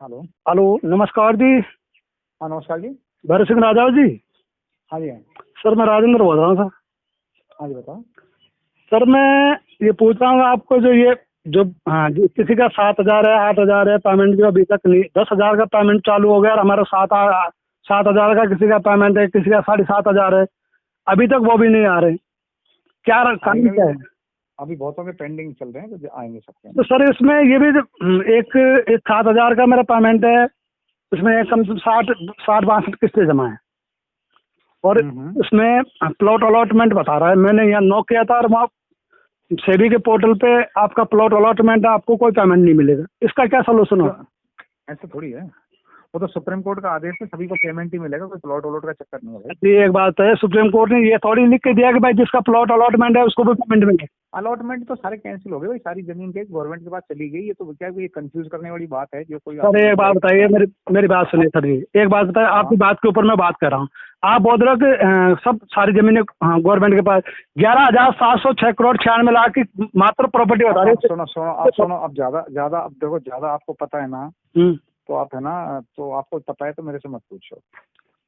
Hello. Hello, नमस्कार जी। हाँ नमस्कार जी। भैरव सिंह राजाव जी। हाँ जी। सर, मैं राजेंद्र बोल रहा हूँ सर। हाँ जी बताओ। सर, मैं ये पूछ रहा हूँ आपको, हाँ, जो किसी का 7,000 है, 8,000 है, पेमेंट जो अभी तक नहीं, 10,000 का पेमेंट चालू हो गया और हमारा 7,000 का किसी का पेमेंट है, किसी का 7,500 है, अभी तक वो भी नहीं आ रहे। क्या कारण क्या है? अभी बहुतों के पेंडिंग चल रहे हैं, तो आएंगे सबके। तो सर, इसमें ये भी एक एक 7,000 का मेरा पेमेंट है, उसमें कम से कम 60-62 किस्तें जमा है और उसमें प्लॉट अलॉटमेंट बता रहा है। मैंने यहाँ नॉक किया था और वहाँ सेबी के पोर्टल पे आपका प्लॉट अलॉटमेंट है, आपको कोई पेमेंट नहीं मिलेगा। इसका क्या सोल्यूशन हो? ऐसा थोड़ी है, वो तो सुप्रीम कोर्ट का आदेश है, सभी को पेमेंट ही मिलेगा, कोई प्लॉट अलॉट का चक्कर नहीं है भाई। जी, एक बात है, सुप्रीम कोर्ट ने ये थोड़ी लिख के दिया कि भाई जिसका प्लॉट अलॉटमेंट है उसको भी पेमेंट मिले। अलॉटमेंट तो सारे कैंसिल हो गए भाई, सारी जमीन के गवर्नमेंट के पास चली गई। ये तो क्या ये कंफ्यूज करने वाली बात है? जो कोई सर, एक बात बताइए, मेरी बात सुनिए सर जी। एक बात बताइए, आपकी बात के ऊपर मैं बात कर रहा हूँ। आप बोल रहे हो कि सब सारी जमीनें गवर्नमेंट के पास 11,706 करोड़ 96 लाख की मात्र प्रॉपर्टी बता रहे हैं। सुनो अब ज्यादा अब देखो, ज्यादा आपको पता है ना, तो आप है ना, तो आपको पता है तो मेरे से मत पूछो।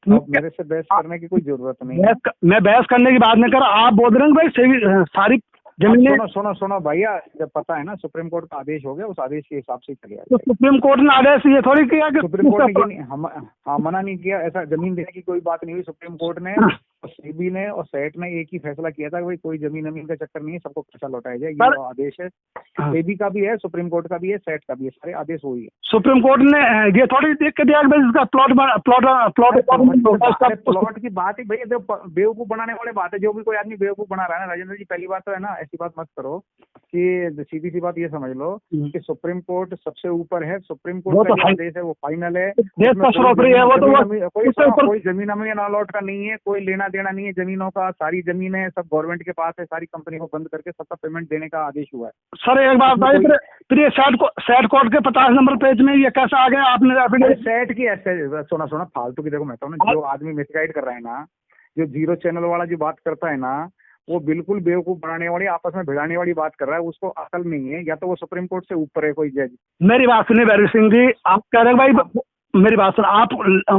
अब मेरे से बहस करने की कोई जरूरत नहीं है। मैं बहस करने की बात नहीं कर रहा। आप बोल रहे हैं भाई सारी जमीनें। सुनो भैया, जब पता है ना सुप्रीम कोर्ट का आदेश हो गया, उस आदेश के हिसाब से चलेगा। तो सुप्रीम कोर्ट ने आदेश ये थोड़ी किया कि सुप्रीम कोर्ट ने मना नहीं किया, ऐसा जमीन देने की कोई बात नहीं हुई। सुप्रीम कोर्ट ने और सेबी ने और सेट ने एक ही फैसला किया था कि भाई कोई जमीन का चक्कर नहीं है, सबको पैसा लौटाया जाए। ये आदेश है, सेबी का भी है, सुप्रीम कोर्ट का भी है, सेट का भी है, सारे आदेश वही है। सुप्रीम कोर्ट ने ये थोड़ी देख के दिया कि भाई इसका प्लॉट की बात ही भैया बेवकूफ बनाने वाले बात है। जो भी कोई आदमी बेवकूफ बना रहा है ना राजेंद्र जी, पहली बात तो है ना, ऐसी बात मत करो कि सीधी सी बात ये समझ लो कि सुप्रीम कोर्ट सबसे ऊपर है। सुप्रीम कोर्ट का आदेश है, वो फाइनल है। कोई जमीन अमीन अलॉट का नहीं है, कोई लेना देना नहीं है जमीनों का। सारी जमीनें सब गवर्नमेंट के पास है, सारी कंपनी को बंद करके सबका पेमेंट देने का आदेश हुआ है। सर, एक बात बताइए, फिर ये सेट कोर्ट के 50 नंबर पेज में ये कैसा आ गया? आपने सेट की ऐसे सुना फालतू की। देखो मैं तो ना, जो आदमी मिसगाइड कर रहा है ना, जो जीरो चैनल वाला जो बात करता है ना, वो बिल्कुल बेवकूफ बनाने वाली, आपस में भिड़ाने वाली बात कर रहा है। उसको अकल नहीं है, या तो वो सुप्रीम कोर्ट से ऊपर है कोई जज। मेरी बात सुनिए भैरव सिंह जी, आप कह रहे हैं भाई, मेरी बात सुनो। आप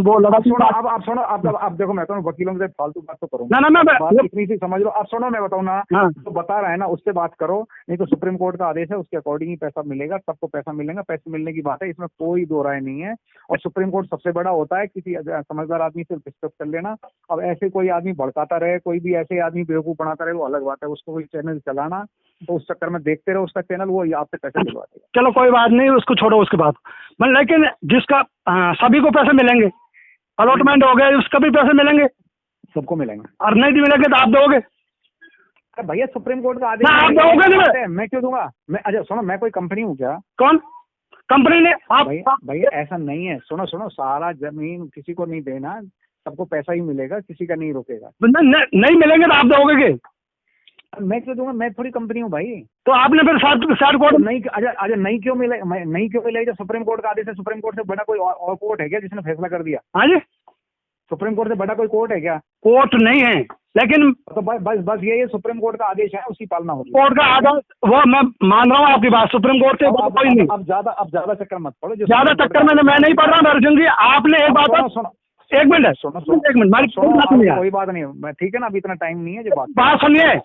वो लगा सुनो, आप सुनो, आप देखो, मैं तो वकीलों से फालतू बात तो करूँगा ना, बात इतनी सी समझ लो। आप सुनो, मैं बताऊँ ना, तो बता रहा है ना, उससे बात करो। नहीं तो सुप्रीम कोर्ट का आदेश है, उसके अकॉर्डिंग ही पैसा मिलेगा, सबको पैसा मिलेगा। पैसे मिलने की बात है, इसमें कोई दो राय नहीं है। और सुप्रीम कोर्ट सबसे बड़ा होता है, किसी समझदार आदमी से डिस्कस कर लेना। अब ऐसे कोई आदमी भड़काता रहे, कोई भी ऐसे आदमी बेवकूफ बनाता रहे, वो अलग बात है। उसको कोई चैनल चलाना, तो उस चक्कर में देखते रहो उसका चैनल, वो आपसे पैसे दिलवा देगा। चलो कोई बात नहीं, उसको छोड़ो, उसके बाद लेकिन जिसका सभी को पैसे मिलेंगे, अलॉटमेंट हो गया, उसका भी पैसे मिलेंगे, सबको मिलेंगे। और नहीं मिलेंगे तो आप दोगे? भैया सुप्रीम कोर्ट का आदेश आप दोगे नहीं? मैं क्यों दूंगा? मैं अच्छा सुनो, मैं कोई कंपनी हूँ क्या? कौन कंपनी ने? आप भैया ऐसा नहीं है। सुनो, सारा जमीन किसी को नहीं देना, सबको पैसा ही मिलेगा, किसी का नहीं रुकेगा। नहीं मिलेंगे तो आप दोगे के? मैं क्यों दूंगा? मैं थोड़ी कंपनी हूँ भाई। तो आपने फिर साठ कोर्ट नहीं, अच्छा नहीं क्यों मिले? नहीं क्यों मिले? जब सुप्रीम कोर्ट का आदेश है, सुप्रीम कोर्ट से बड़ा कोई और कोर्ट है क्या जिसने फैसला कर दिया? हाँ जी, सुप्रीम कोर्ट से बड़ा कोई कोर्ट है क्या? कोर्ट नहीं है, लेकिन तो बस ये सुप्रीम कोर्ट का आदेश है, उसकी पालना होगी। कोर्ट का आदेश, वो मैं मान रहा हूँ आपकी बात, सुप्रीम कोर्ट से कोई नहीं। अब ज्यादा चक्कर मत पड़ो। ज्यादा चक्कर में मैं नहीं पढ़ रहा अर्जुन जी। आपने एक बात सुनो, एक मिनट सुनिए, कोई बात नहीं, ठीक है ना, अभी इतना टाइम नहीं है। जो बात सुनिए,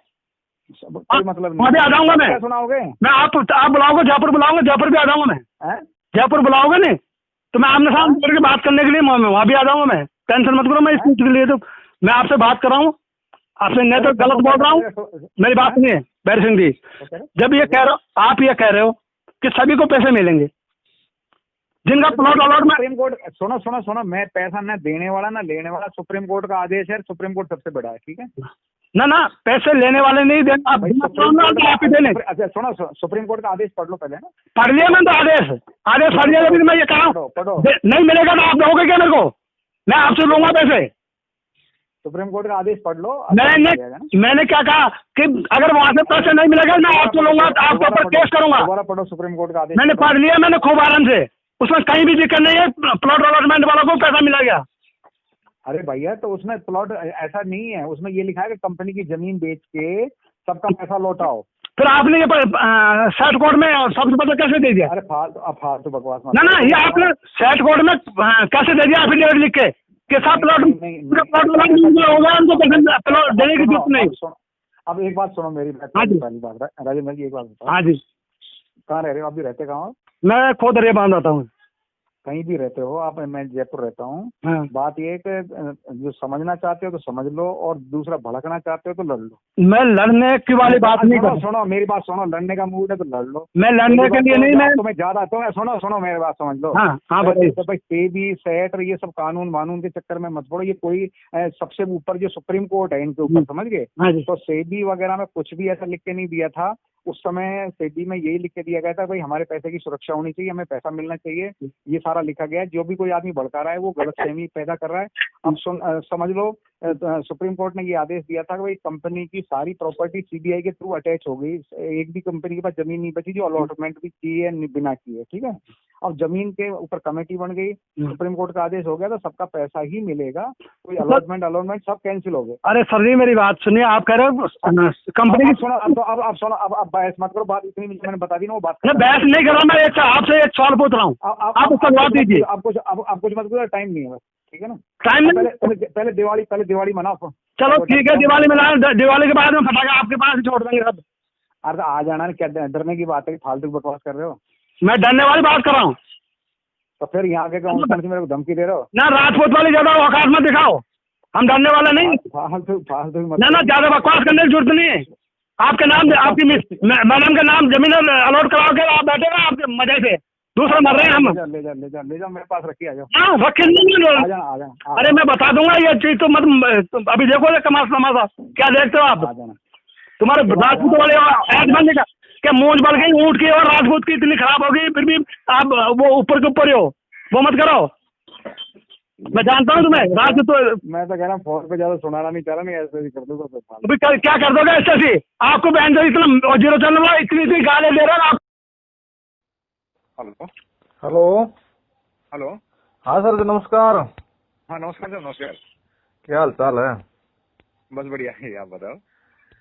कोई मतलब नहीं। आ जाऊंगा मैं। सुनाओगे? मैं आप बुलाओगे, जयपुर बुलाओगे, जयपुर भी आ जाऊंगा मैं। जयपुर बुलाओगे नहीं तो मैं आपने सामने करके बात करने के लिए वहाँ भी आ जाऊंगा मैं। टेंशन मत करो, मैं इस चीज के लिए तो मैं आपसे बात कर रहा हूँ। आपसे नहीं तो गलत बोल रहा हूँ। मेरी बात सुनिए भैरव सिंह जी, जब ये कह रहे हो, आप ये कह रहे हो कि सभी को पैसे मिलेंगे जिनका प्लॉट अलॉट में। सुप्रीम कोर्ट सुनो, मैं पैसा न देने वाला ना लेने वाला, सुप्रीम कोर्ट का आदेश है। सुप्रीम कोर्ट सबसे बड़ा है, ठीक है ना, पैसे लेने वाले नहीं देना, आप ही देने। अच्छा सुनो, सुप्रीम कोर्ट का आदेश पढ़ लो पहले ना। पढ़ लिया मैं तो आदेश पढ़ लिया, लेकिन मैं ये कह रहा हूँ नहीं मिलेगा तो आप दोगे क्या मेरे को? मैं आपसे लूंगा पैसे। सुप्रीम कोर्ट का आदेश पढ़ लो। मैंने क्या कहा कि अगर वहाँ से पैसे नहीं मिलेगा मैं आपको लूंगा, आपके ऊपर केस करूंगा। दोबारा पढ़ो सुप्रीम कोर्ट का आदेश। मैंने पढ़ लिया, मैंने खूब आराम से, उसमें कहीं भी दिक्कत नहीं है। प्लॉट अलॉटमेंट वालों को पैसा मिला गया। अरे भैया, तो उसमें प्लॉट ऐसा नहीं है, उसमें ये लिखा है कि कंपनी की जमीन बेच के सबका पैसा लौटाओ। फिर आपने ये सेट कोड में सबसे पहले कैसे दे दिया? अरे फालतू बकवास मत। ना ये आपने सेट कोड में कैसे दे दिया एफिडेविट लिख के साथ प्लॉट होगा उनको प्लॉट देने की जरूरत नहीं। अब एक बात सुनो मेरी बात, पहली बात राजेंद्र जी, एक बात बताओ। हाँ जी। कहाँ रह रहे हो? आप भी रहते कहाँ हो? मैं खोदरिया बांध रहता हूँ। कहीं भी रहते हो आप, मैं जयपुर रहता हूँ। हाँ। बात ये है कि जो समझना चाहते हो तो समझ लो, और दूसरा भड़कना चाहते हो तो लड़ लो। मैं लड़ने की वाली बात नहीं कर रहा। सुनो मेरी बात सुनो, लड़ने का मूड है तो लड़ लो। मैं लड़ने के लिए नहीं, मैं तुम्हें ज्यादा सुनो मेरी बात समझ लो। हाँ बताइए। तो भाई सेबी सेट ये सब कानून वानून के चक्कर में मत पड़ो। ये कोई सबसे ऊपर जो सुप्रीम कोर्ट है इनके ऊपर, समझ गए? तो सेबी वगैरह में कुछ भी ऐसा लिख के नहीं दिया था उस समय। सेबी में यही लिख के दिया गया था भाई हमारे पैसे की सुरक्षा होनी चाहिए, हमें पैसा मिलना चाहिए, ये सारा लिखा गया है। जो भी कोई आदमी भड़का रहा है वो गलतफहमी पैदा कर रहा है। अब समझ लो सुप्रीम कोर्ट ने ये आदेश दिया था कि भाई कंपनी की सारी प्रॉपर्टी सीबीआई के थ्रू अटैच हो गई। एक भी कंपनी के पास जमीन नहीं बची जो अलॉटमेंट भी की है बिना किए, ठीक है? अब जमीन के ऊपर कमेटी बन गई, सुप्रीम कोर्ट का आदेश हो गया तो सबका पैसा ही मिलेगा, कोई अलॉटमेंट सब कैंसिल हो गए। अरे सर जी मेरी बात सुनिए, आप कह रहे हो कंपनी की सुनो। अब सुनो, अब बहस मत करो, बात इतनी मैंने बता दी ना, वो बात बहस नहीं कर रहा। मैं आपसे एक सवाल पूछ रहा हूँ, आप उसका जवाब दीजिए। आप कुछ मत करो, टाइम नहीं है बस, ठीक है ना? टाइम नहीं, पहले दिवाली मनाओ। चलो ठीक है, दिवाली मना, दिवाली के बाद में फटाखा आपके पास छोड़ देंगे सब। अरे आ जाना, क्या डरने की बात है? फालतू बकवास कर रहे हो। मैं डरने वाली बात कर रहा हूँ। तो फिर यहाँ के मेरे को धमकी दे रहे हो ना? राजपूत वाली ज्यादा औकात मत दिखाओ, हम डरने वाला नहीं। फालतू ना ज्यादा बकवास करने की जरूरत नहीं है। आपके नाम, आपकी मैडम के नाम जमीन अलॉट करा के आप बैठे ना आपके मजे से, दूसरा मर रहे हैं हम। ले जा मेरे पास रखिए, आ जाओ। हाँ रखे नहीं। अरे मैं बता दूंगा ये चीज तो मत, अभी देखो तमाशा क्या देखते हो आप? तुम्हारे राजपूत वाले ऐड बनने का क्या मूंछ बल गई ऊँट की, और राजपूत की इतनी खराब हो गई, फिर भी आप वो ऊपर के ऊपर ही हो, वो मत करो। मैं जानता हूँ तुम्हें राजपूत। मैं तो कह रहा हूँ फोन पे ज्यादा सुनाना नहीं चाह रहा, नहीं ऐसे ही कर दूंगा। अभी क्या कर दोगे ऐसे ही? आपको बहन जो इतना जीरो चल रहा है, इतनी गाली दे रहा है आप। हेलो। हाँ सर जी नमस्कार। हाँ नमस्कार सर, नमस्कार। क्या हाल चाल है? बस बढ़िया है, आप बताओ।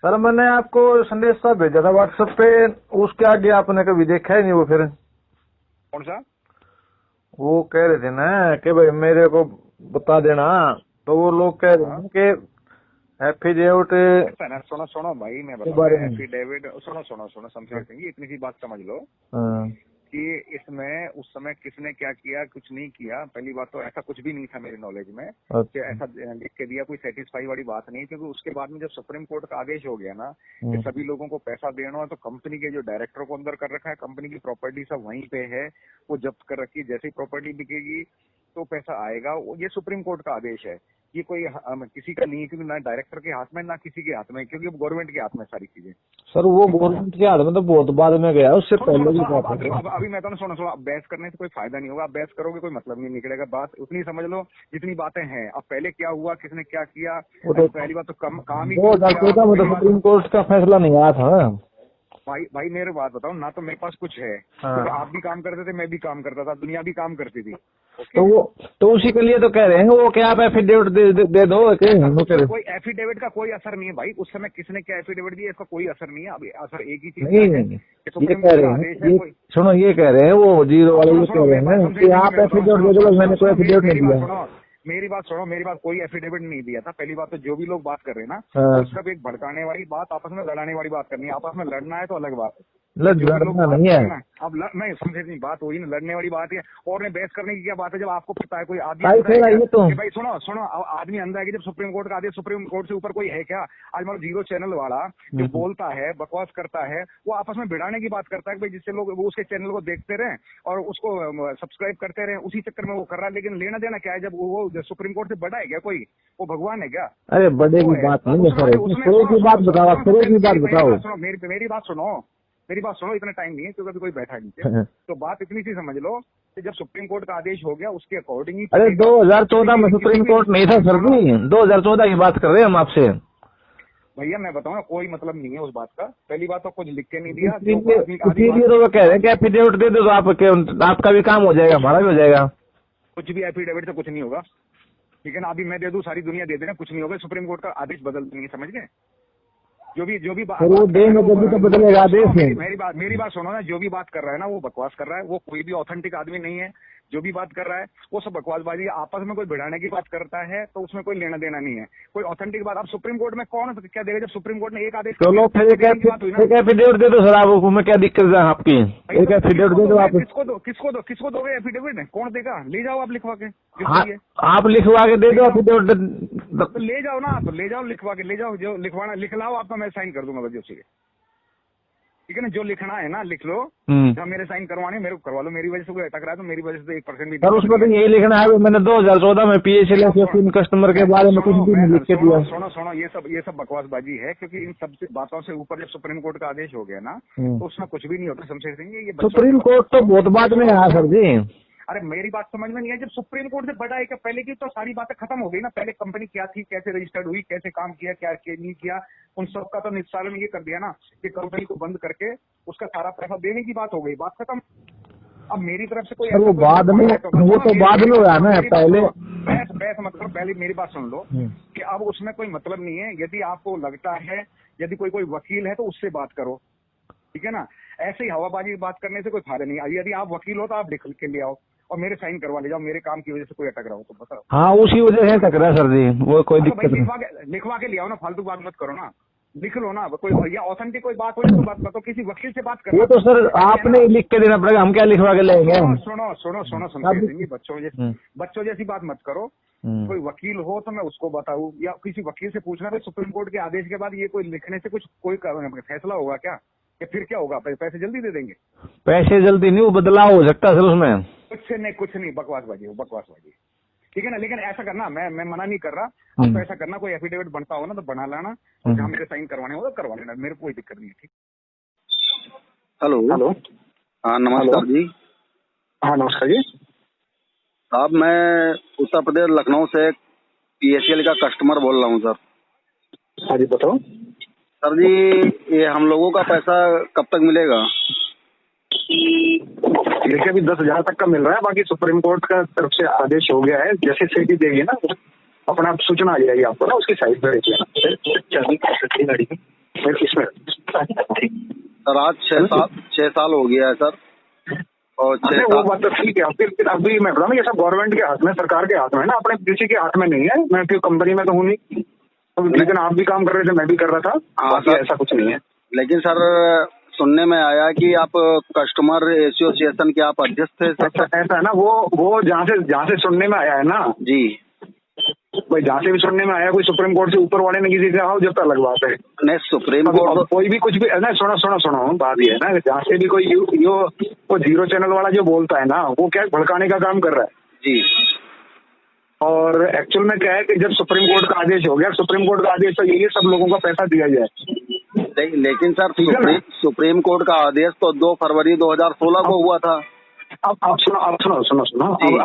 सर मैंने आपको संदेश सा भेजा था व्हाट्सएप पे, उसके आगे आपने कभी देखा ही नहीं वो। फिर कौन सा? वो कह रहे थे ना कि भाई मेरे को बता देना, तो वो लोग कह रहे हैं कि एफिडेविट। सुनो भाई, मैं बता एफिडेविट, सुनो समझ ये इतनी सी बात समझ लो कि इसमें उस समय किसने क्या किया, कुछ नहीं किया। पहली बात तो ऐसा कुछ भी नहीं था मेरे नॉलेज में कि ऐसा लिख के दिया, कोई सेटिस्फाई वाली बात नहीं। क्योंकि उसके बाद में जब सुप्रीम कोर्ट का आदेश हो गया ना कि सभी लोगों को पैसा देना है, तो कंपनी के जो डायरेक्टर को अंदर कर रखा है, कंपनी की प्रॉपर्टी सब वहीं पे है, वो जब्त कर रखी है। जैसे ही प्रॉपर्टी बिकेगी तो पैसा आएगा। ये सुप्रीम कोर्ट का आदेश है, ये कोई किसी का नहीं है, क्योंकि ना डायरेक्टर के हाथ में ना किसी के हाथ में, क्योंकि गवर्नमेंट के हाथ में सारी चीजें। सर वो गवर्नमेंट के हाथ में तो बहुत बाद में गया, उससे पहले की बात है। अभी मैं तो सुनो, आप बहस करने से कोई फायदा नहीं होगा। आप बहस करोगे कोई मतलब नहीं निकलेगा। बात उतनी समझ लो जितनी बातें हैं। अब पहले क्या हुआ, किसने क्या किया, पहली बात तो काम ही 2014 में तो सुप्रीम कोर्ट का फैसला नहीं आया था। भाई मेरे बात बताओ ना, तो मेरे पास कुछ है। तो आप भी काम करते थे, मैं भी काम करता था, दुनिया भी काम करती थी। तो उसी के लिए तो कह रहे हैं वो क्या आप एफिडेविट दे दो। कोई एफिडेविट का कोई असर नहीं है भाई। उस समय किसने क्या एफिडेविट दिया इसका कोई असर नहीं है। अभी असर एक ही चीज नहीं, ये कह रहे हैं, सुनो ये कह रहे हैं वो जीरो वाले, ये कह रहे हैं कि आप एफिडेविट दे दो, मैंने कोई एफिडेविट नहीं दिया। मेरी बात सुनो, मेरी बात, कोई एफिडेविट नहीं दिया था। पहली बात तो जो भी लोग बात कर रहे हैं ना, उसका भी एक भड़काने वाली बात, आपस में लड़ाने वाली बात करनी है। आपस में लड़ना है तो अलग बात है, लड़ना नहीं है। अब नहीं समझे नहीं, बात वही ना, लड़ने वाली बात है। और बहस करने की क्या बात है? जब आपको पता है कोई आदमी भाई सुनो आदमी अंदर है कि जब सुप्रीम कोर्ट का आदेश, सुप्रीम कोर्ट से ऊपर कोई है क्या? आज मान जीरो चैनल वाला जो बोलता है, बकवास करता है, वो आपस में भिड़ाने की बात करता है कि जिससे लोग वो उसके चैनल को देखते रहे और उसको सब्सक्राइब करते रहे, उसी चक्कर में वो कर रहा है। लेकिन लेना देना क्या है? जब वो सुप्रीम कोर्ट से बड़ा है क्या कोई? वो भगवान है क्या? अरे बड़े की बात नहीं है सर, शुरू की बात बताओ, शुरू की बात बताओ। मेरी बात सुनो, इतना टाइम नहीं है क्योंकि अभी कोई बैठा नहीं है। तो बात इतनी सी समझ लो कि जब सुप्रीम कोर्ट का आदेश हो गया उसके अकॉर्डिंग ही। अरे 2014 में सुप्रीम कोर्ट नहीं था सर जी, 2014 की बात कर रहे हैं हम आपसे। भैया मैं बताऊँ कोई मतलब नहीं है उस बात का। पहली बात तो कुछ लिख के नहीं दिया, इसीलिए तो वो कह रहे हैं कि एफिडेविट दे दो तो आपका भी काम हो जाएगा, हमारा भी हो जाएगा। कुछ भी एफिडेविट से कुछ नहीं होगा, ठीक है ना? अभी मैं दे दूं, सारी दुनिया दे देना, कुछ नहीं होगा। सुप्रीम कोर्ट का आदेश बदल देंगे, समझ गए? जो भी सर वो देंगे जब तो बदलेगा आदेश में। मेरी बात सुनो ना, जो भी बात कर रहा है ना वो बकवास कर रहा है, वो कोई भी ऑथेंटिक आदमी नहीं है। जो भी बात कर रहा है वो सब बकवासबाजी, आपस में कोई भिड़ाने की बात करता है तो उसमें कोई लेना देना नहीं है, कोई ऑथेंटिक बात। अब सुप्रीम कोर्ट में कौन क्या देगा, जब सुप्रीम कोर्ट ने एक आदेश चलो फिर एक एफिडेविट दे दो सर, आपको मैं क्या दिक्कत है आपकी, एक एफिडेविट दे दो आप। किसको दोगे एफिडेविट, कौन देगा? ले जाओ आप लिखवा के, आप लिखवा के दे दो एफिडेविट, तो ले जाओ ना, आप ले जाओ लिखवा के, ले जाओ, जो लिखवाना लिखलाओ आपका, मैं साइन कर दूंगा बस उसी के, ठीक है ना? जो लिखना है ना लिख लो, जब मेरे साइन करवाने मेरे को करवा लो, मेरी वजह से कोई अटक रहा है तो मेरी वजह से 1% भी सर उसमें तो यही लिखना है, मैंने 2014 में PHL कस्टमर के बारे में कुछ भी नहीं लिख के दिया। सुनो ये सब बकवासबाजी है, क्योंकि इन सब बातों से ऊपर जब सुप्रीम कोर्ट का आदेश हो गया ना तो उसमें कुछ भी नहीं होता शमशेर सिंह। ये सुप्रीम कोर्ट तो बहुत बाद में आया सर जी। अरे मेरी बात समझ में नहीं है, जब सुप्रीम कोर्ट से बड़ा है क्या पहले की तो सारी बातें खत्म हो गई ना। पहले कंपनी क्या थी, कैसे रजिस्टर्ड हुई, कैसे काम किया, क्या नहीं किया, उन सब का तो निस्तारण ये कर दिया ना कि कंपनी को बंद करके उसका सारा पैसा देने की बात हो गई, बात खत्म। अब मेरी तरफ से कोई वो बाद में, वो तो बाद में हुआ ना, पहले बहस मतलब पहले मेरी बात सुन लो कि अब उसमें कोई मतलब नहीं है। यदि आपको लगता है, यदि कोई वकील है तो उससे बात करो, ठीक है ना? ऐसे ही हवाबाजी बात करने से कोई फायदा नहीं है। यदि आप वकील हो तो आप लिख के ले आओ और मेरे साइन करवा ले जाओ, मेरे काम की वजह से कोई अटक रहा हो तो बताओ। हाँ उसी वजह से टकरा सर जी, वो कोई दिक्कत नहीं। लिखवा के ले आओ ना, फालतू बात मत करो ना, लिख लो ना। कोई या ऑथेंटिक कोई बात हो तो बात करो, किसी वकील से बात करो। वो तो सर आपने लिख के देना पड़ेगा, हम क्या लिखवा के लेंगे। सुनो बच्चों जैसी बात मत करो। कोई वकील हो तो मैं उसको बताऊं, या किसी वकील से पूछना है सुप्रीम कोर्ट के आदेश के बाद ये कोई लिखने से कोई फैसला होगा क्या, या फिर क्या होगा? पैसे जल्दी दे देंगे? पैसे जल्दी नहीं, वो बदलाव हो सकता है सर उसमें। कुछ नहीं बकवासबाजी, ठीक है ना? लेकिन ऐसा करना, मैं मना नहीं कर रहा, आप ऐसा करना, कोई एफिडेविट बनता हो ना तो बना लाना, और जहाँ मेरे साइन करवाने हो तो करवा लेना, मेरे को कोई दिक्कत नहीं है, ठीक? हेलो हाँ नमस्कार जी। हाँ नमस्कार जी साहब, मैं उत्तर प्रदेश लखनऊ से PHL का कस्टमर बोल रहा हूँ सर। हाँ जी बताओ सर जी, ये हम लोगों का पैसा कब तक मिलेगा? देखिए अभी 10,000 तक का मिल रहा है, बाकी सुप्रीम कोर्ट का तरफ से आदेश हो गया है, जैसे सेठी देगी ना अपना आप सूचना आ जाएगी आपको ना, उसकी साइड पर देखिए इसमें। सर आज 6 साल हो गया है सर, और 6 साल। वो बात तो ठीक है, फिर अभी मैं बताऊँ ये सब गवर्नमेंट के हाथ में, सरकार के हाथ में है ना, अपने किसी के हाथ में नहीं है। मैं क्यों कंपनी में तो हूँ नहीं, लेकिन आप भी काम कर रहे थे, मैं भी कर रहा था। हाँ सर, ऐसा कुछ नहीं है। लेकिन सर सुनने में आया कि आप कस्टमर एसोसिएशन के आप अध्यक्ष थे। ऐसा है ना, वो जहाँ से सुनने में आया है ना जी भाई, जहाँ से भी सुनने में आया, कोई सुप्रीम कोर्ट से ऊपर वाले ने किसी से आओ जब तक अलग बात है। नहीं सुप्रीम कोर्ट कोई भी कुछ भी ना, सुनो बात ये है ना, जहाँ से भी कोई वो 0 चैनल वाला जो बोलता है ना, वो क्या भड़काने का काम कर रहा है जी। और एक्चुअल में क्या है कि जब सुप्रीम कोर्ट का आदेश हो गया, सुप्रीम कोर्ट का आदेश तो यही सब लोगों का पैसा दिया जाए। लेकिन सर सुप्रीम कोर्ट का आदेश तो 2 फरवरी 2016 को हुआ था। अब सुनो अब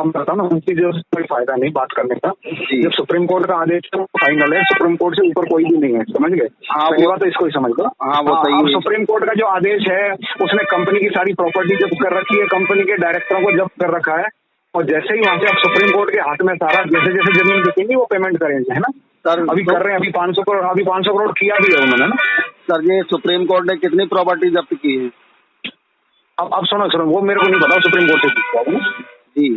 बताओ ना, उनकी जो कोई फायदा नहीं बात करने का। जब सुप्रीम कोर्ट का आदेश फाइनल है, सुप्रीम कोर्ट से ऊपर कोई भी नहीं है, समझ गए? हाँ वो बात तो इसको ही समझ लो। हाँ वो सही है। सुप्रीम कोर्ट का जो आदेश है उसने कंपनी की सारी प्रॉपर्टी जब्त कर रखी है, कंपनी के डायरेक्टरों को जब्त कर रखा है, और जैसे ही वहाँ से आप सुप्रीम कोर्ट के हाथ में सारा जैसे जमीन बिकेंगी वो पेमेंट करेंगे, है ना सर? अभी कर रहे हैं, अभी 500 करोड़ किया भी है उन्होंने ना सर। ये सुप्रीम कोर्ट ने कितनी प्रॉपर्टी जब्त की है? अब सुनो वो मेरे को नहीं पता, सुप्रीम कोर्ट से पूछता हूँ जी।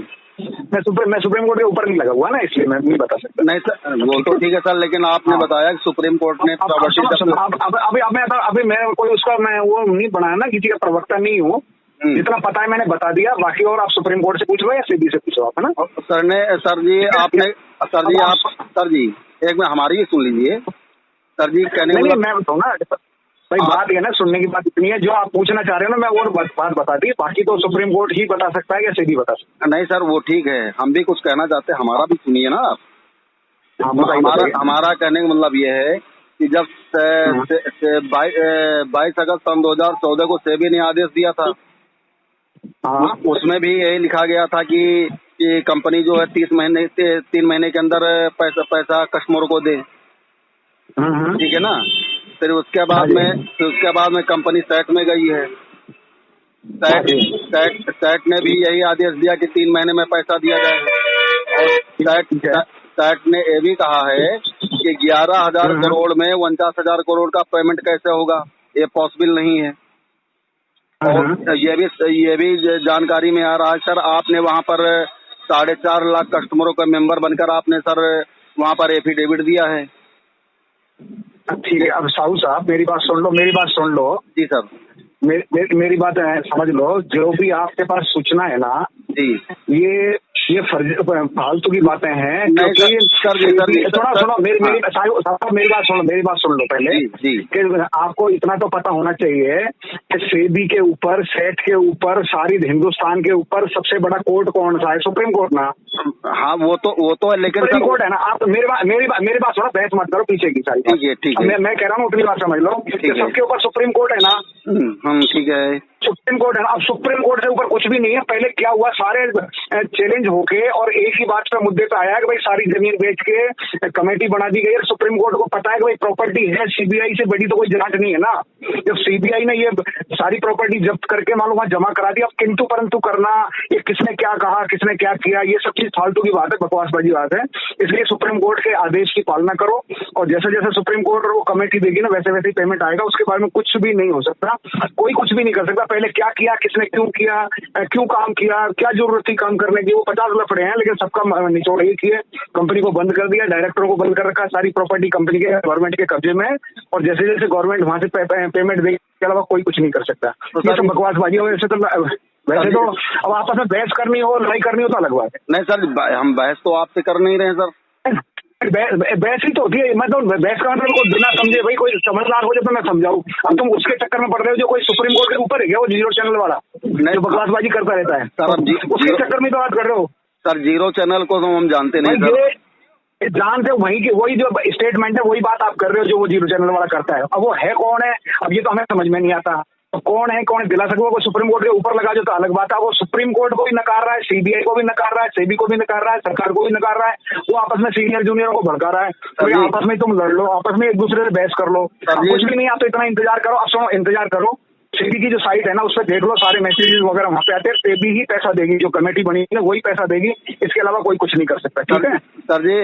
मैं सुप्रीम कोर्ट के ऊपर नहीं लगा हुआ ना, इसलिए मैं नहीं बता सकता। नहीं सर वो तो ठीक है सर, लेकिन आपने बताया कि सुप्रीम कोर्ट ने अभी मैं कोई उसका मैं वो नहीं बनाया ना, किसी का प्रवक्ता नहीं हूँ, जितना पता है मैंने बता दिया, बाकी और आप सुप्रीम कोर्ट से पूछ लो या सीबी से पूछो आप, है ना? सर जी एक मिनट हमारी भी सुन लीजिए सर जी। कहने मैं बताऊँ ना भाई, बात ये ना, सुनने की बात इतनी है, जो आप पूछना चाह रहे हो ना मैं वो बात बता दी, बाकी तो सुप्रीम कोर्ट ही बता सकता है या सीबी बता सकता है। नहीं सर वो ठीक है, हम भी कुछ कहना चाहते हैं, हमारा भी सुनिए ना आप। हमारा कहने का मतलब ये है कि जब 22 अगस्त सन 2014 को सेबी ने आदेश दिया था, उसमें भी यही लिखा गया था कि कंपनी जो है 3 महीने के अंदर पैसा कस्टमर को दे, ठीक है ना? फिर उसके बाद में कंपनी सेट में गई है, सेट ने भी यही आदेश दिया कि 3 महीने में पैसा दिया जाए, और सेट ने ये भी कहा है कि 11,000 करोड़ में 49,000 करोड़ का पेमेंट कैसे होगा, ये पॉसिबल नहीं है। और ये भी जानकारी में आ रहा है सर, आपने वहाँ पर 4.5 लाख कस्टमरों का मेंबर बनकर आपने सर वहाँ पर एफिडेविट दिया है। ठीक है, अब साहू साहब मेरी बात सुन लो। जी सर। मेरी बात समझ लो, जो भी आपके पास सूचना है ना जी, ये फालतू की बातें हैं। नहीं सर, सुनो मेरी बात सुन लो पहले। जी कि आपको इतना तो पता होना चाहिए कि सेबी के ऊपर, सेट के ऊपर, सारी हिंदुस्तान के ऊपर सबसे बड़ा कोर्ट कौन सा है? सुप्रीम कोर्ट ना। हाँ वो तो है, लेकिन सुप्रीम कोर्ट है ना। आप मेरी बात सुनो, बहस मत करो पीछे की सारी। ठीक है। मैं कह रहा हूँ उतनी बात समझ लो, सबके ऊपर सुप्रीम कोर्ट है ना। ठीक है, सुप्रीम कोर्ट है ना। अब सुप्रीम कोर्ट से ऊपर कुछ भी नहीं है। पहले क्या हुआ, सारे चैलेंज होके और एक ही बात पे मुद्दे पे आया कि भाई सारी जमीन बेच के कमेटी बना दी गई है। सुप्रीम कोर्ट को पता है कि भाई प्रॉपर्टी है, सीबीआई से बड़ी तो कोई जांच नहीं है ना। जब सीबीआई ने ये सारी प्रॉपर्टी जब्त करके मालूम वहां जमा करा दी, अब किंतु परंतु करना, ये किसने क्या कहा, किसने क्या किया, ये सब चीज फालतू की बात है, बकवासबाजी बात है। इसलिए सुप्रीम कोर्ट के आदेश की पालना करो, और जैसे जैसे सुप्रीम कोर्ट वो कमेटी देगी ना, वैसे वैसे पेमेंट आएगा। उसके बारे में कुछ भी नहीं हो सकता, कोई कुछ भी नहीं कर सकता। पहले क्या किया, किसने क्यों किया, क्यों काम किया, क्या जरूरत थी काम करने की, वो 50 लफड़े हैं, लेकिन सबका निचोड़ एक ही है। कंपनी को बंद कर दिया, डायरेक्टरों को बंद कर रखा, सारी प्रॉपर्टी कंपनी के गवर्नमेंट के कब्जे में है, और जैसे जैसे गवर्नमेंट वहां से पेमेंट देगी के अलावा कोई कुछ नहीं कर सकता। ये सब बकवासबाजी हो। वैसे तो अब आपस में बहस करनी हो, लड़ाई करनी हो तो अलग बात है। नहीं सर, हम बहस तो आपसे कर नहीं रहे सर। बहस ही तो होती है। मैं तो बहस का मतलब को बिना समझे, भाई कोई समझदार हो जाए तो मैं समझाऊं। अब तुम उसके चक्कर में पड़ रहे हो जो कोई सुप्रीम कोर्ट के ऊपर है क्या, वो जीरो चैनल वाला जो बकवासबाजी करता रहता है सर, उसके चक्कर में तो बात कर रहे हो सर। जीरो चैनल को तो हम जानते नहीं सर। जानते हो वही जो स्टेटमेंट है, वही बात आप कर रहे हो जो वो जीरो चैनल वाला करता है। अब वो है कौन है, अब ये तो हमें समझ में नहीं आता। तो कौन है, कौन दिला सकता है? कोई सुप्रीम कोर्ट के ऊपर लगा जो तो अलग बात है। वो सुप्रीम कोर्ट को भी नकार रहा है, सीबीआई को भी नकार रहा है, सेबी को भी नकार रहा है, सरकार को भी नकार रहा है। वो आपस में सीनियर जूनियरों को भड़का रहा है। तो आपस में तुम लड़ लो, आपस में एक दूसरे से बहस कर लो, कुछ भी नहीं। आप तो इतना इंतजार करो। अब सुनो, इंतजार करो, सेबी की जो साइट है ना, उस पर देख लो, सारे मैसेजेस वगैरह वहाँ पे आते हैं। सेबी ही पैसा देगी, जो कमेटी बनी है वही पैसा देगी, इसके अलावा कोई कुछ नहीं कर सकता। ठीक है सर जी,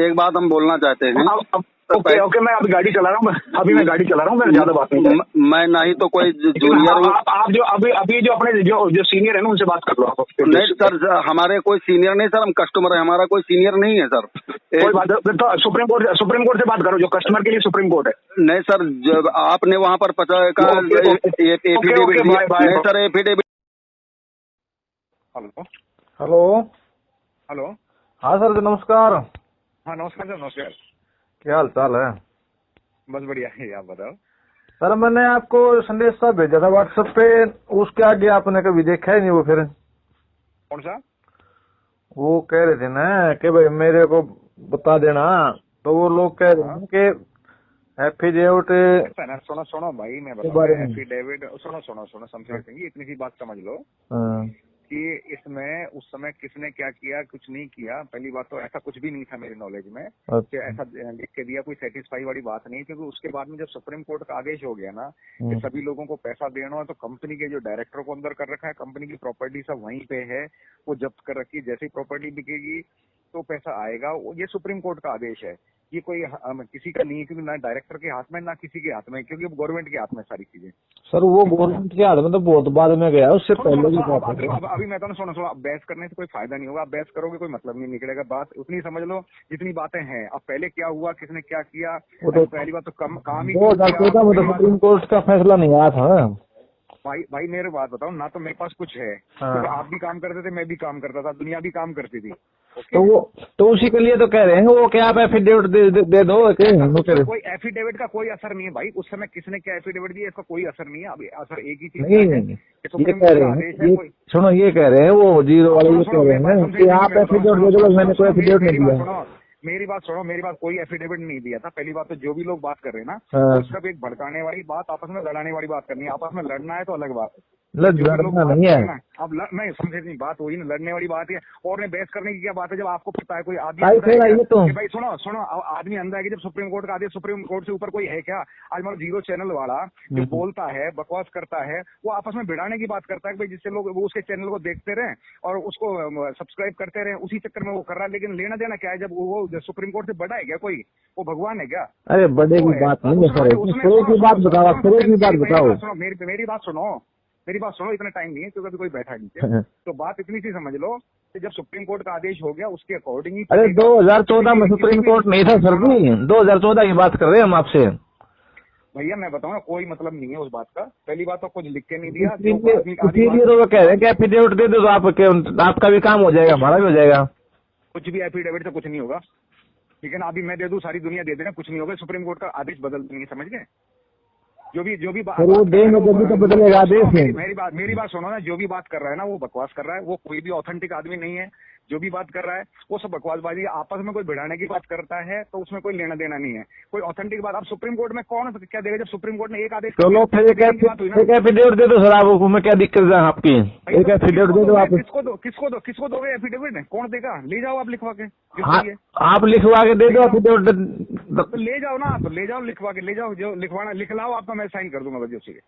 एक बात हम बोलना चाहते हैं। ओके, मैं अभी गाड़ी चला रहा हूँ, मैं गाड़ी चला रहा हूँ, मैं ज्यादा बात नहीं। मैं ना ही तो कोई जूनियर हूँ। आप जो अभी जो अपने जो सीनियर है ना, उनसे बात कर लो आप। नहीं सर, हमारे कोई सीनियर नहीं सर, हम कस्टमर है, हमारा कोई सीनियर नहीं है सर। कोई बात तो सुप्रीम कोर्ट से बात करो, जो कस्टमर के लिए सुप्रीम कोर्ट है। नहीं सर, जब आपने वहाँ पर एफिडेविट नहीं सर, एफिडेविट। हेलो। हाँ सर, नमस्कार। हाँ नमस्कार सर, नमस्कार। क्या हाल चाल है? बस बढ़िया है, आप बताओ। सर मैंने आपको संदेश सा भेजा था व्हाट्सएप पे, उसके आगे आपने कभी देखा ही नहीं। वो फिर कौन सा? वो कह रहे थे ना कि भाई मेरे को बता देना, तो वो लोग कह रहे हैं कि एफिडेविट। सुनो भाई, मैं बताऊँ एफिडेविट। सुनो शमशेर सिंह, इतनी सी बात समझ लो कि इसमें उस समय किसने क्या किया, कुछ नहीं किया। पहली बात तो ऐसा कुछ भी नहीं था मेरी नॉलेज में कि ऐसा लिख के दिया, कोई सेटिस्फाई वाली बात नहीं। क्योंकि उसके बाद में जब सुप्रीम कोर्ट का आदेश हो गया ना कि सभी लोगों को पैसा देना है, तो कंपनी के जो डायरेक्टर को अंदर कर रखा है, कंपनी की प्रॉपर्टी सब वहीं पे है, वो जब्त कर रखी है। जैसे ही प्रॉपर्टी बिकेगी तो पैसा आएगा। ये सुप्रीम कोर्ट का आदेश है, ये कोई किसी का नहीं है, क्योंकि ना डायरेक्टर के हाथ में ना किसी के हाथ में, क्योंकि गवर्नमेंट के हाथ में सारी चीजें। सर वो गवर्नमेंट के हाथ में तो बहुत बाद में गया, उससे पहले की बात है। अभी मैं तो सुनो, आप बहस करने से कोई फायदा नहीं होगा। आप बहस करोगे कोई मतलब नहीं निकलेगा। बात उतनी समझ लो जितनी बातें हैं। अब पहले क्या हुआ, किसने क्या किया, पहली बात तो काम ही सुप्रीम कोर्ट का फैसला नहीं आया था। भाई मेरे बात बताओ ना, तो मेरे पास कुछ है। तो आप भी काम करते थे, मैं भी काम करता था, दुनिया भी काम करती थी। तो उसी के लिए तो कह रहे हैं वो कि आप एफिडेविट दे दो। कोई एफिडेविट का कोई असर नहीं है भाई। उस समय किसने क्या एफिडेविट दिया, इसका कोई असर नहीं है। अभी असर एक ही चीज नहीं, ये कह रहे हैं, सुनो, ये कह रहे हैं वो जीरो वाले, ये कह रहे हैं कि आप एफिडेविट दे दो। मैंने कोई एफिडेविट नहीं दिया। मेरी बात सुनो, मेरी बात, कोई एफिडेविट नहीं दिया था। पहली बात तो जो भी लोग बात कर रहे हैं ना, उसका भी एक भड़काने वाली बात, आपस में लड़ाने वाली बात करनी है। आपस में लड़ना है तो अलग बात है। लड़ना नहीं है। अब नहीं समझे नहीं, बात वही ना, लड़ने वाली बात है और ने बहस करने की क्या बात है। जब आपको पता है कोई आदमी भाई सुनो आदमी अंधा है कि जब सुप्रीम कोर्ट का आदेश, सुप्रीम कोर्ट से ऊपर कोई है क्या? आज मान लो जीरो चैनल वाला जो बोलता है, बकवास करता है, वो आपस में भिड़ाने की बात करता है भाई, जिससे लोग उसके चैनल को देखते रहे और उसको सब्सक्राइब करते रहे, उसी चक्कर में वो कर रहा है। लेकिन लेना देना क्या है? जब वो सुप्रीम कोर्ट से बड़ा है क्या कोई? वो भगवान है क्या? अरे बड़े की बात नहीं है सर, की बात बताओ, की बात बताओ। सुनो मेरी बात सुनो, इतना टाइम नहीं है क्योंकि अभी कोई बैठा नहीं है। तो बात इतनी सी समझ लो कि जब सुप्रीम कोर्ट का आदेश हो गया उसके अकॉर्डिंग ही। अरे 2014 में सुप्रीम कोर्ट नहीं था सर जी, 2014 की बात कर रहे हैं हम आपसे। भैया मैं बताऊँ ना, कोई मतलब नहीं है उस बात का। पहली बात तो कुछ लिख के नहीं दिया, इसीलिए तो वो कह रहे हैं कि एफिडेविट दे दो तो आपका भी काम हो जाएगा, हमारा भी हो जाएगा। कुछ भी एफिडेविट से कुछ नहीं होगा, ठीक है ना? अभी मैं दे दूं, सारी दुनिया दे देना, कुछ नहीं होगा। सुप्रीम कोर्ट का आदेश बदल देंगे, समझ गए? जो भी बात वो देंगे जब तो बदलेगा आदेश। मेरी बात सुनो ना, जो भी बात कर रहा है ना वो बकवास कर रहा है, वो कोई भी ऑथेंटिक आदमी नहीं है। जो भी बात कर रहा है वो सब बकवासबाजी, आपस में कोई भिड़ाने की बात करता है तो उसमें कोई लेना देना नहीं है, कोई ऑथेंटिक बात। अब सुप्रीम कोर्ट में कौन क्या देगा? जब सुप्रीम कोर्ट ने एक आदेश, चलो फिर एक एफिडेविट दे दो सर, आप में क्या दिक्कत है आपकी? एक एफिडेविट दे दो आप। किसको दोगे एफिडेविट? कौन देगा? ले जाओ आप लिखवा के, आप लिखवा के दे दो एफिडेविट। ले जाओ ना, तो ले जाओ लिखवा के, ले जाओ, जो लिखवाना लिख लाओ आपका, मैं साइन कर दूंगा बस, उसी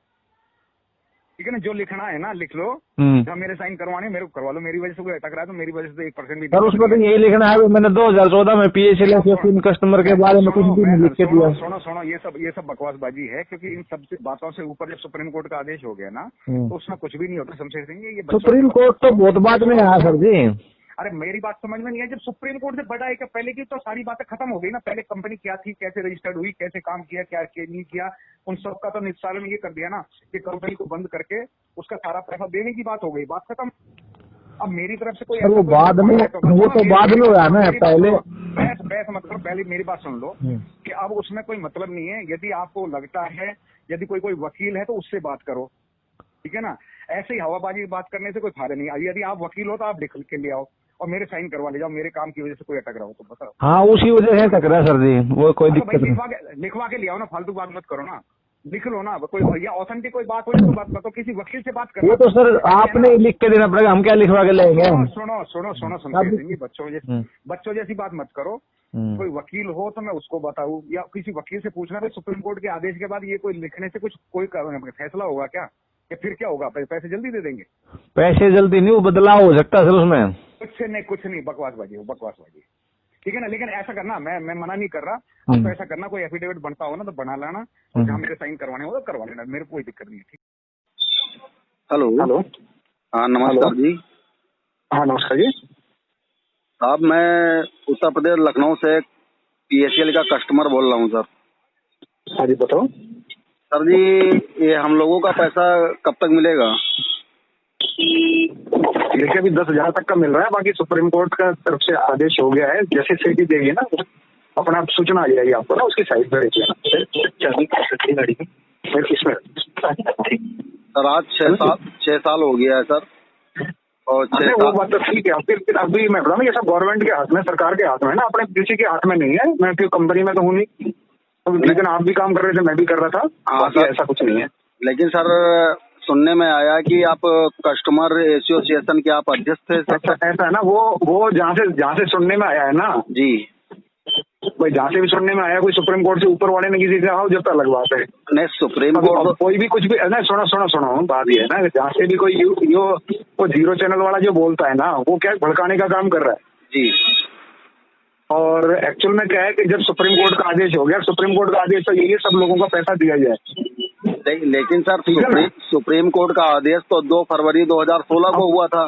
ठीक है ना? जो लिखना है ना लिख लो, जहाँ मेरे साइन करवाने मेरे को करवा लो। मेरी वजह से कोई अटक रहा है तो मेरी वजह से 1% भी सर उसमें तो यही लिखना है। मैंने 2014 में PHL कस्टमर के बारे में कुछ भी नहीं लिख के दिया। सुनो ये सब बकवासबाजी है, क्योंकि इन सब बातों से ऊपर जब सुप्रीम कोर्ट का आदेश हो गया ना तो उसमें कुछ भी नहीं होता। शमशेर सिंह ये सुप्रीम कोर्ट तो बहुत बाद में आया सर जी। अरे मेरी बात समझ में नहीं है, जब सुप्रीम कोर्ट से बड़ा है क्या? पहले की तो सारी बातें खत्म हो गई ना। पहले कंपनी क्या थी, कैसे रजिस्टर्ड हुई, कैसे काम किया, क्या नहीं किया, उन सब का तो निस्तारण ये कर दिया ना कि कंपनी को बंद करके उसका सारा पैसा देने की बात हो गई, बात खत्म। अब मेरी तरफ से कोई वो बाद में, वो तो बाद में हुआ ना, पहले बहस मतलब पहले मेरी बात सुन लो कि अब उसमें कोई मतलब नहीं है। यदि आपको लगता है, यदि कोई वकील है तो उससे बात करो, ठीक है ना? ऐसे ही हवाबाजी बात करने से कोई फायदा नहीं है। यदि आप वकील हो तो आप लिख के ले आओ और मेरे साइन करवा ले जाओ। मेरे काम की वजह से कोई अटक रहा हो तो बताओ। हाँ उसी वजह से टकरा सर जी, वो कोई दिक्कत नहीं। लिखवा के ले आओ ना, फालतू बात मत करो ना, लिख लो ना। कोई या ऑथेंटिक कोई बात हो तो बात करो, किसी वकील से बात करो। वो तो सर आपने लिख के देना पड़ेगा, हम क्या लिखवा के लेंगे? सुनो बच्चों जैसी बात मत करो। कोई वकील हो तो मैं उसको बताऊं, या किसी वकील से पूछना भाई सुप्रीम कोर्ट के आदेश के बाद ये कोई लिखने से कोई फैसला होगा क्या, या फिर क्या होगा? पैसे जल्दी दे देंगे? पैसे जल्दी नहीं, वो बदलाव हो सकता है सर उसमें। कुछ नहीं बकवासबाजी, ठीक है ना? लेकिन ऐसा करना, मैं मना नहीं कर रहा, आप तो ऐसा करना, कोई एफिडेविट बनता हो ना तो बना लाना, और जहाँ मेरे साइन करवाने हो तो करवा लेना, मेरे को कोई दिक्कत नहीं है। हेलो हाँ नमस्कार जी। हाँ नमस्कार जी साहब, मैं उत्तर प्रदेश लखनऊ से PHL का कस्टमर बोल रहा हूँ सर। हाँ जी बताओ सर जी, ये हम लोगों का पैसा कब तक मिलेगा? देखिए अभी 10,000 तक का मिल रहा है, बाकी सुप्रीम कोर्ट का तरफ से आदेश हो गया है। जैसे सिटी देगी ना अपना सूचना आ जाएगी आपको ना, उसकी साइड पर देखिए गाड़ी इसमें। सर आज 6 साल हो गया है सर, और 6 साल वो बात तो ठीक है। फिर अभी मैं बताऊँ, ये सब गवर्नमेंट के हाथ में, सरकार के हाथ में है ना, अपने किसी के हाथ में नहीं है। मैं क्यों कंपनी में तो हूँ नहीं, लेकिन आप भी काम कर रहे थे, मैं भी कर रहा था। हाँ सर, ऐसा कुछ नहीं है। लेकिन सर सुनने में आया कि आप कस्टमर एसोसिएशन के आप अध्यक्ष थे। ऐसा है ना, वो जहाँ से सुनने में आया है ना जी भाई, जहाँ से भी सुनने में आया, कोई सुप्रीम कोर्ट से ऊपर वाले ने किसी से आओ जब तक अलग बात है। नहीं सुप्रीम कोर्ट कोई भी कुछ भी है ना, सुनो बात ये है ना, जहाँ से भी कोई वो जीरो चैनल वाला जो बोलता है ना, वो क्या भड़काने का काम कर रहा है जी। और एक्चुअल में क्या है कि जब सुप्रीम कोर्ट का आदेश हो गया, सुप्रीम कोर्ट का आदेश तो यही है सब लोगों का पैसा दिया जाए। लेकिन सर सुप्रीम कोर्ट का आदेश तो 2 फरवरी 2016 को हुआ था।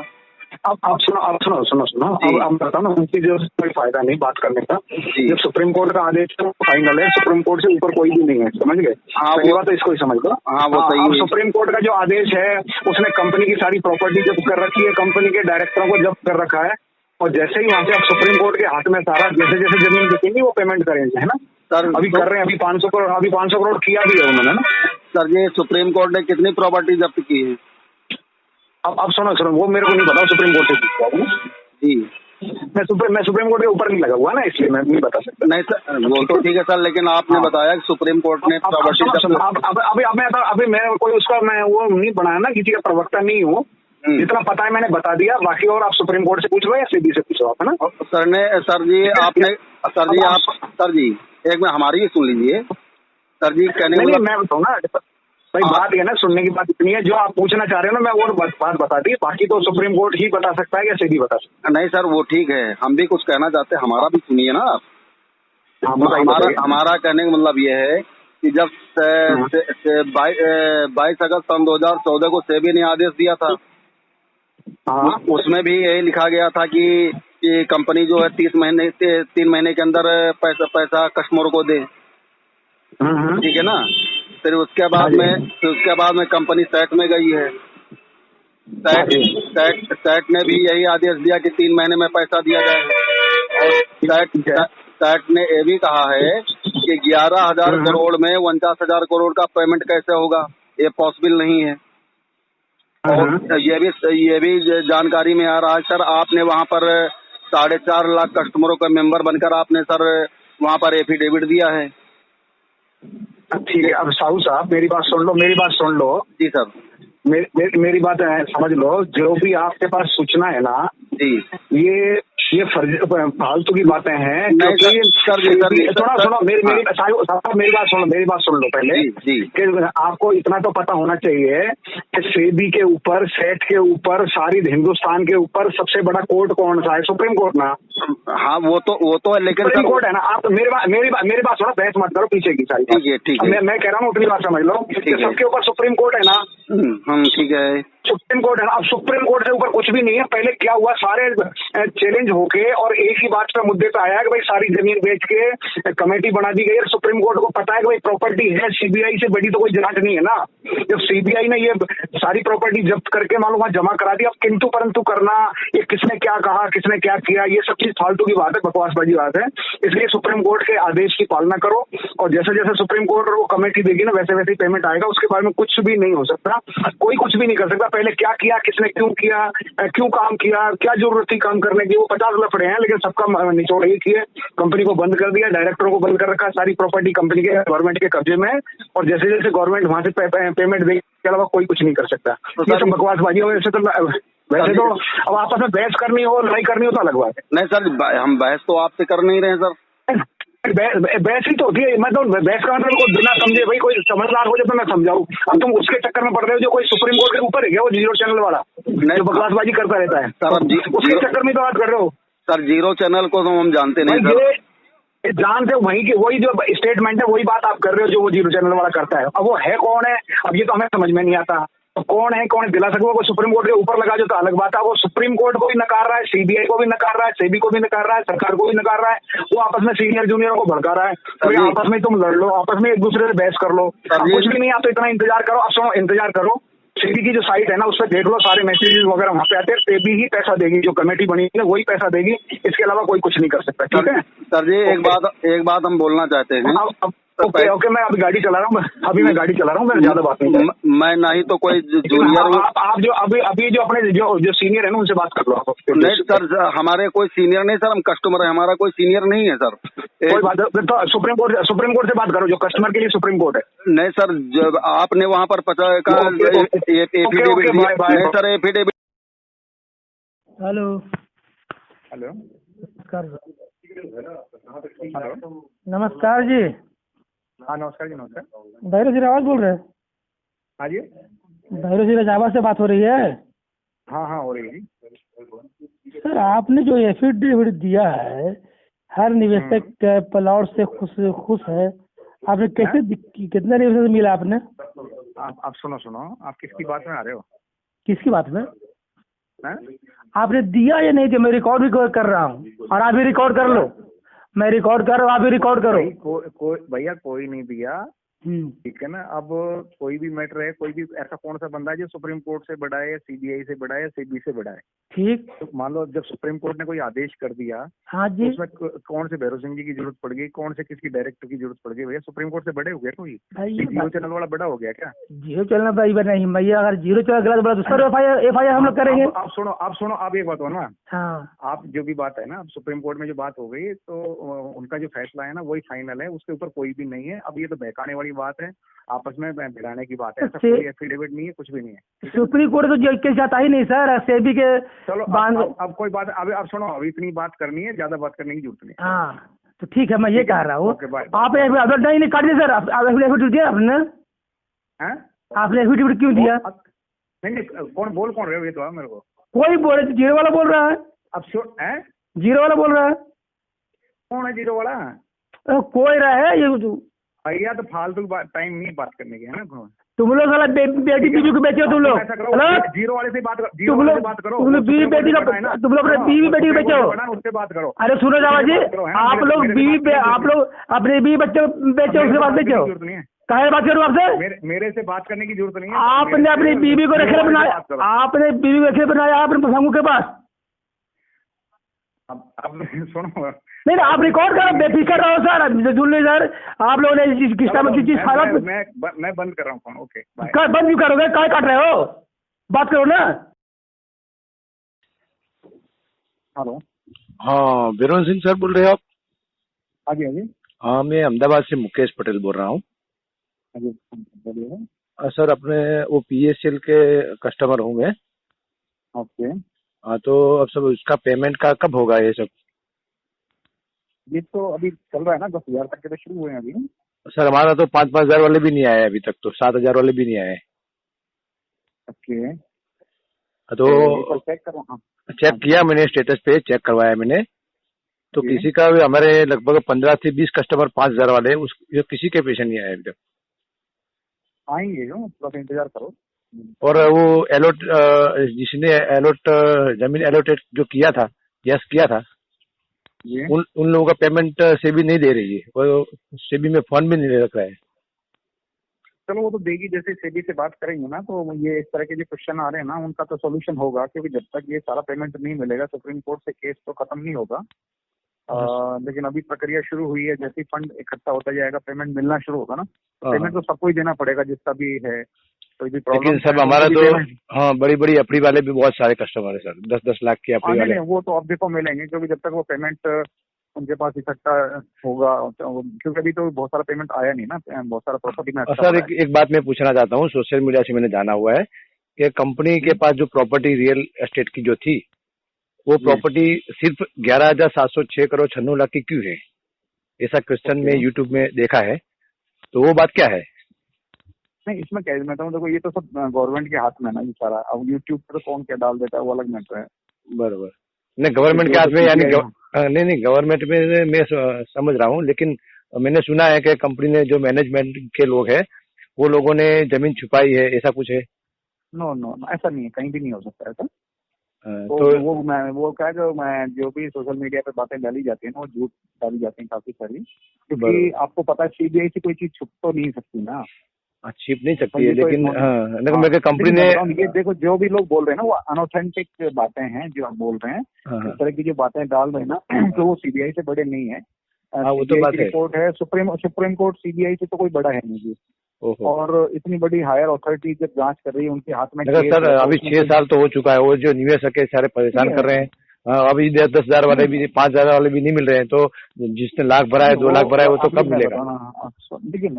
अब सुनो अब बताओ ना, उनकी जो कोई फायदा नहीं बात करने का। जब सुप्रीम कोर्ट का आदेश फाइनल है, सुप्रीम कोर्ट से ऊपर कोई भी नहीं है, समझ गए? हाँ पहली बात तो इसको ही समझ लो। हाँ वो सही है। सुप्रीम कोर्ट का जो आदेश है उसने कंपनी की सारी प्रॉपर्टी जब्त कर रखी है, कंपनी के डायरेक्टरों को जब्त कर रखा है, और जैसे ही वहाँ से अब सुप्रीम कोर्ट के हाथ में सारा जैसे जमीन बिकेंगी वो पेमेंट करेंगे, है ना सर? अभी कर रहे हैं, अभी 500 करोड़ किया भी है उन्होंने ना सर। ये सुप्रीम कोर्ट ने कितनी प्रॉपर्टी जब्त की है? अब सुनो वो मेरे को नहीं पता, सुप्रीम कोर्ट से जी। मैं सुप्रीम कोर्ट के ऊपर नहीं लगा हुआ ना, इसलिए मैं नहीं बता सकता। नहीं सर वो तो ठीक है सर, लेकिन आपने बताया कि सुप्रीम कोर्ट ने अभी मैं कोई उसका मैं वो नहीं बनाया ना, किसी का प्रवक्ता नहीं हूँ। जितना पता है मैंने बता दिया, बाकी और आप सुप्रीम कोर्ट से पूछ लो या सीबी से पूछो आप, है ना। सर जी एक मिनट हमारी भी सुन लीजिए सर जी, कहने नहीं मैं बताऊँ ना भाई, बात ये ना सुनने की बात इतनी है, जो आप पूछना चाह रहे हो ना मैं वो बात बता दी, बाकी तो सुप्रीम कोर्ट ही बता सकता है या सीबी बता सकता है। नहीं सर वो ठीक है, हम भी कुछ कहना चाहते हैं, हमारा भी सुनिए ना आप। हमारा कहने का मतलब ये है कि जब 22 अगस्त सन 2014 को सेबी ने आदेश दिया था, उसमें भी यही लिखा गया था कि कंपनी जो है 3 महीने के अंदर पैसा कस्टमर को दे, ठीक है ना। फिर उसके बाद में कंपनी सेट में गई है, सेट ने भी यही आदेश दिया कि 3 महीने में पैसा दिया जाए, और सेट ने ये भी कहा है कि 11,000 करोड़ में 49,000 करोड़ का पेमेंट कैसे होगा, ये पॉसिबल नहीं है। और ये भी जानकारी में आ रहा है सर, आपने वहाँ पर 4.5 लाख कस्टमरों का मेंबर बनकर आपने सर वहाँ पर एफिडेविट दिया है। ठीक है, अब साहू साहब मेरी बात सुन लो। जी सर, मेरी बात समझ लो, जो भी आपके पास सूचना है ना जी, ये फालतू की बातें हैं। थोड़ा सुनो मेरी बात सुन लो पहले कि आपको इतना तो पता होना चाहिए कि सेबी के ऊपर, सेट के ऊपर, सारी हिंदुस्तान के ऊपर सबसे बड़ा कोर्ट कौन सा है? सुप्रीम कोर्ट ना। हाँ वो तो है, लेकिन सुप्रीम कोर्ट है ना। आप मेरी बात सुनो, बहस मत करो पीछे की सारी। ठीक है मैं कह रहा हूँ उतनी बात समझ लो कि सबके ऊपर सुप्रीम कोर्ट है ना। ठीक है, सुप्रीम कोर्ट है ना। अब सुप्रीम कोर्ट से ऊपर कुछ भी नहीं है। पहले क्या हुआ, सारे चैलेंज होके और एक ही बात पे मुद्दे पे आया कि भाई सारी जमीन बेच के कमेटी बना दी गई है। सुप्रीम कोर्ट को पता है कि भाई प्रॉपर्टी है, सीबीआई से बड़ी तो कोई जांच नहीं है ना। जब सीबीआई ने ये सारी प्रॉपर्टी जब्त करके मालूम वहां जमा करा दी, अब किंतु परंतु करना, ये किसने क्या कहा, किसने क्या किया, ये सब चीज फालतू की बात है, बकवासबाजी बात है। इसलिए सुप्रीम कोर्ट के आदेश की पालना करो, और जैसे जैसे सुप्रीम कोर्ट वो कमेटी देगी ना वैसे वैसे पेमेंट आएगा। उसके बारे में कुछ भी नहीं हो सकता, कोई कुछ भी नहीं कर सकता। पहले क्या किया, किसने क्यों किया, क्यों काम किया, क्या जरूरत थी काम करने की, वो 50 लफड़े हैं, लेकिन सबका निचोड़ एक ही है। कंपनी को बंद कर दिया, डायरेक्टरों को बंद कर रखा, सारी प्रॉपर्टी कंपनी के गवर्नमेंट के कब्जे में है, और जैसे जैसे गवर्नमेंट वहां से पेमेंट देने के अलावा कोई कुछ नहीं कर सकता। ये सब बकवासबाजी हो। वैसे तो अब आपस में बहस करनी हो, लड़ाई करनी हो तो अलग बात है। नहीं सर, हम बहस तो आपसे कर नहीं रहे सर, बहस ही तो होती है। मैं तो बहस का मतलब कोई बिना समझे, भाई कोई समझदार हो जाए तो मैं समझाऊं। अब तुम उसके चक्कर में पड़ रहे हो जो कोई सुप्रीम कोर्ट के ऊपर है क्या, वो जीरो चैनल वाला जो बकवासबाजी करता रहता है सर, उसके चक्कर में तो बात कर रहे हो सर। जीरो चैनल को तो हम जानते नहीं सर, जानते हो वही जो स्टेटमेंट है वही बात आप कर रहे हो जो वो जीरो चैनल वाला करता है। अब वो है कौन है, अब ये तो हमें समझ में नहीं आता। तो कौन है, कौन दिला सकता है? वो सुप्रीम कोर्ट के ऊपर लगा जो तो अलग बात है। वो सुप्रीम कोर्ट को भी नकार रहा है, सीबीआई को भी नकार रहा है, सेबी को भी नकार रहा है, सरकार को भी नकार रहा है। वो आपस में सीनियर जूनियर को भड़का रहा है। तो आपस में तुम लड़ लो, आपस में एक दूसरे से बहस कर लो, कुछ भी नहीं। आप तो इतना इंतजार करो। आप सुनो, इंतजार करो, सेबी की जो साइट है ना उस पर देख लो, सारे मैसेजेस वगैरह वहाँ पे आते हैं। सेबी ही पैसा देगी, जो कमेटी बनी है वही पैसा देगी, इसके अलावा कोई कुछ नहीं कर सकता। ठीक है सर जी, एक बात हम बोलना चाहते हैं। ओके, मैं अभी गाड़ी चला रहा हूँ, मैं ज्यादा बात नहीं करूँ। मैं नहीं तो कोई जूनियर हूँ। आप जो अभी जो अपने जो सीनियर है ना उनसे बात कर लो आप। नहीं सर, हमारे कोई सीनियर नहीं सर, हम कस्टमर है, हमारा कोई सीनियर नहीं है सर। कोई बात तो सुप्रीम कोर्ट से बात करो, जो कस्टमर के लिए सुप्रीम कोर्ट है। नहीं सर, जब आपने वहाँ पर एफिडेविट नहीं सर, एफिडेविट। हेलो नमस्कार जी। हाँ नमस्कार जी, नमस्कार। भैरव जी आवाज बोल रहे हैं? हाँ जी, भैरव जी राजावा से बात हो रही है? हाँ हो रही है जी। सर आपने जो एफिडेविट दिया है, हर निवेशक प्लॉट से खुश है। आपने कैसे, कितने निवेशक से मिला आपने? आप सुनो, आप किसकी बात में आ रहे हो? किसकी बात में? है? आपने दिया या नहीं दिया? मैं रिकॉर्ड भी कर रहा हूँ, और आप भी रिकॉर्ड कर लो। मैं रिकॉर्ड कर रहा हूँ, आप भी रिकॉर्ड करो। भैया कोई नहीं दिया, ठीक है ना। अब कोई भी मैटर है, कोई भी ऐसा कौन सा बंदा है जो सुप्रीम कोर्ट से बड़ा है, सीबीआई से बड़ा है, सेबी से बड़ा है? ठीक। तो मान लो जब सुप्रीम कोर्ट ने कोई आदेश कर दिया, हाँ जी। तो उसमें कौन से भैरव सिंह जी की जरूरत पड़ गई, कौन से किसकी डायरेक्टर की जरूरत पड़ गई? भैया सुप्रीम कोर्ट से बड़े हो गया कोई? जियो चैनल वाला बड़ा हो गया क्या? जियो चैनल भाई नहीं भैया, अगर जियो चैनल गलत बड़ा दूसरा एफआईआर हम लोग करेंगे। आप सुनो, आप एक बात हो ना। हाँ। आप जो भी बात है ना, सुप्रीम कोर्ट में जो बात हो गई, तो उनका जो फैसला है ना वही फाइनल है, उसके ऊपर कोई भी नहीं है। अब ये तो बहकाने वाली बात है, आपस में भिड़ाने की बात है, ऐसा कोई एफिडेविट नहीं है, कुछ भी नहीं है। सुप्रीम कोर्ट तो जेल केस जाता ही नहीं सर, सेबी के। चलो अब कोई बात, अब सुनो, अभी इतनी बात करनी है, ज्यादा बात करने की जरूरत नहीं। हाँ तो ठीक है, मैं ये कह रहा हूँ, आप नहीं काट दिया सर, एफिडेविट दिया आपने? आपने एफिडेविट क्यों दिया? नहीं, कौन रहे हो ये तो मेरे को कोई बोले, जीरो वाला बोल रहा है। अब जीरो वाला बोल रहा है। कौन है जीरो वाला? कोई रहा है ये भैया, तो फालतू टाइम नहीं बात करने की है ना। तुम लोग साला बेटी बीवी को बेचे हो तुम लोग। जीरो वाले से बात करो, जीरो वाले से बात करो। तुम लोग बीवी बेटी का, तुम लोग अपने बीवी बेटी को बेचे हो, उससे बात करो। अरे सुनो जावा जी, आप लोग बीवी, आप लोग अपने बीवी बच्चे बेचे हो, उसके बाद बेचे हो? कहे बात करूँ आपसे? मेरे से बात करने की जरूरत नहीं है। आपने अपनी बीवी को रखे बनाया, आपने बीवी को रखे बनाया आपने प्रसंगों के पास। अब सुनो, नहीं आप रिकॉर्ड करो, बेफिक्र रहो सर, जुल्ले सर, आप लोगों ने किस्ता में चीज मैं बंद कर रहा हूँ फोन। ओके बंद क्यों करोगे, काय काट रहे हो, बात करो ना। हेलो, हाँ वीरेंद्र सिंह सर बोल रहे हो आप? हाँ जी, हाँ जी। हाँ, मैं अहमदाबाद से मुकेश पटेल बोल रहा हूँ। बोलिए सर, अपने वो PSL के कस्टमर होंगे। ओके। हाँ, तो अब सब उसका पेमेंट का कब होगा ये सब? ये तो अभी चल रहा है ना, 10,000 तक के तो शुरू हुए हैं अभी। सर हमारा तो 5-5 हजार वाले भी नहीं आए अभी तक, तो 7 हजार वाले भी नहीं आए। ओके, तो चेक करो। हाँ, चेक किया मैंने, स्टेटस पे चेक करवाया मैंने, तो किसी का भी, हमारे लगभग 15 से 20 कस्टमर 5 हजार वाले, उस किसी के पेशेंट नहीं आए अभी तक। आएंगे जो, थोड़ा इंतजार करो। और वो एलोट, जिसने एलोट जमीन एलोटेट जो किया था, यस किया था, उन लोगों का पेमेंट सेबी नहीं दे रही है, वो सेबी में फंड भी नहीं रख रहा है। चलो वो तो देगी, जैसे सेबी से बात करेंगे ना, तो ये इस तरह के जो क्वेश्चन आ रहे हैं ना, उनका तो सोल्यूशन होगा, क्योंकि जब तक ये सारा पेमेंट नहीं मिलेगा सुप्रीम कोर्ट से केस तो खत्म नहीं होगा। लेकिन अभी प्रक्रिया शुरू हुई है, जैसे फंड इकट्ठा होता जाएगा, पेमेंट मिलना शुरू होगा ना, पेमेंट तो सबको ही देना पड़ेगा जिसका भी है, कोई भी प्रॉब्लम। लेकिन सर हमारा तो, हाँ, बड़ी बड़ी एफडी वाले भी बहुत सारे कस्टमर है सर, 10-10 लाख के एफडी वाले। वो तो अब देखो मिलेंगे, क्योंकि जब तक वो पेमेंट उनके पास इकट्ठा होगा, क्योंकि अभी तो बहुत सारा पेमेंट आया नहीं ना, बहुत सारा प्रॉपर्टी में। सर एक बात मैं पूछना चाहता हूँ, सोशल मीडिया से मैंने जाना हुआ है कि कंपनी के पास जो प्रॉपर्टी रियल एस्टेट की जो थी, वो प्रॉपर्टी सिर्फ 11,706 करोड़ 96 लाख की क्यों है? ऐसा क्वेश्चन में यूट्यूब में देखा है, तो वो बात क्या है? नहीं, इसमें क्या मैं देखो, ये तो सब गवर्नमेंट के हाथ में ना ये सारा। अब यूट्यूब पर कौन क्या डाल देता है वो अलग मैटर है। बराबर, नहीं गवर्नमेंट के हाथ में, यानी नहीं गवर्नमेंट में मैं समझ रहा हूँ, लेकिन मैंने सुना है कि कंपनी ने जो मैनेजमेंट के लोग हैं, वो लोगों ने जमीन छुपाई है, ऐसा कुछ है? नो, ऐसा नहीं है, कहीं भी नहीं हो सकता ऐसा। तो वो क्या जो भी सोशल मीडिया पे बातें डाली जाती है ना, वो झूठ डाली जाती है काफी सारी, क्योंकि आपको पता है सीबीआई से कोई चीज छुप तो नहीं सकती ना। छिप नहीं सकती है, लेकिन मेरे कंपनी ने, ये देखो जो भी लोग बोल रहे हैं ना, वो अनऑथेंटिक बातें हैं जो आप बोल रहे हैं। इस तरह की जो बातें डाल रहे हैं ना, तो वो सीबीआई से बड़े नहीं है। वो तो बात है, रिपोर्ट है, सुप्रीम कोर्ट सीबीआई से तो कोई बड़ा है नहीं जी। और इतनी बड़ी हायर अथॉरिटी जब जांच कर रही है, उनके हाथ में सर अभी 6 साल तो हो चुका है, वो जो निवेशक है सारे परेशान कर रहे हैं। अभी 10,000 वाले भी, 5,000 वाले भी नहीं मिल रहे हैं, तो जिसने लाख भरा है, 2 लाख भरा है, वो तो कब मिलेगा? देखिए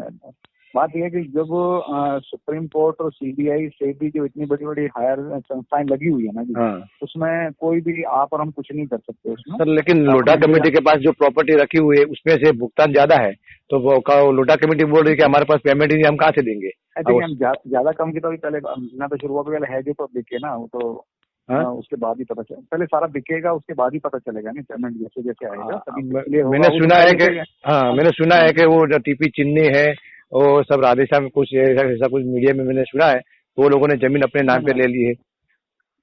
बात यह है कि जब सुप्रीम कोर्ट और सीबीआई से भी जो इतनी बड़ी बड़ी हायर संस्थाएं लगी हुई है ना जी, उसमें कोई भी आप और हम कुछ नहीं कर सकते उसमें सर। लेकिन लोटा कमेटी के पास जो प्रॉपर्टी रखी हुई है, उसमें से भुगतान ज्यादा है, तो वो लोटा कमेटी बोल रही है कि हमारे पास पेमेंट ही नहीं, हम कहाँ से देंगे? हम ज्यादा कम की तो पहले ना, तो शुरुआत वाले है जो तो बिके ना, वो तो उसके बाद ही पता चलेगा। पहले सारा बिकेगा, उसके बाद ही पता चलेगा नहीं, पेमेंट जैसे जैसे आएगा। मैंने सुना है कि वो टीपी चिन्नी है, और सब राधेश्याम में कुछ ऐसा कुछ मीडिया में मैंने सुना है, वो लोगों ने जमीन अपने नाम पे ले ली है।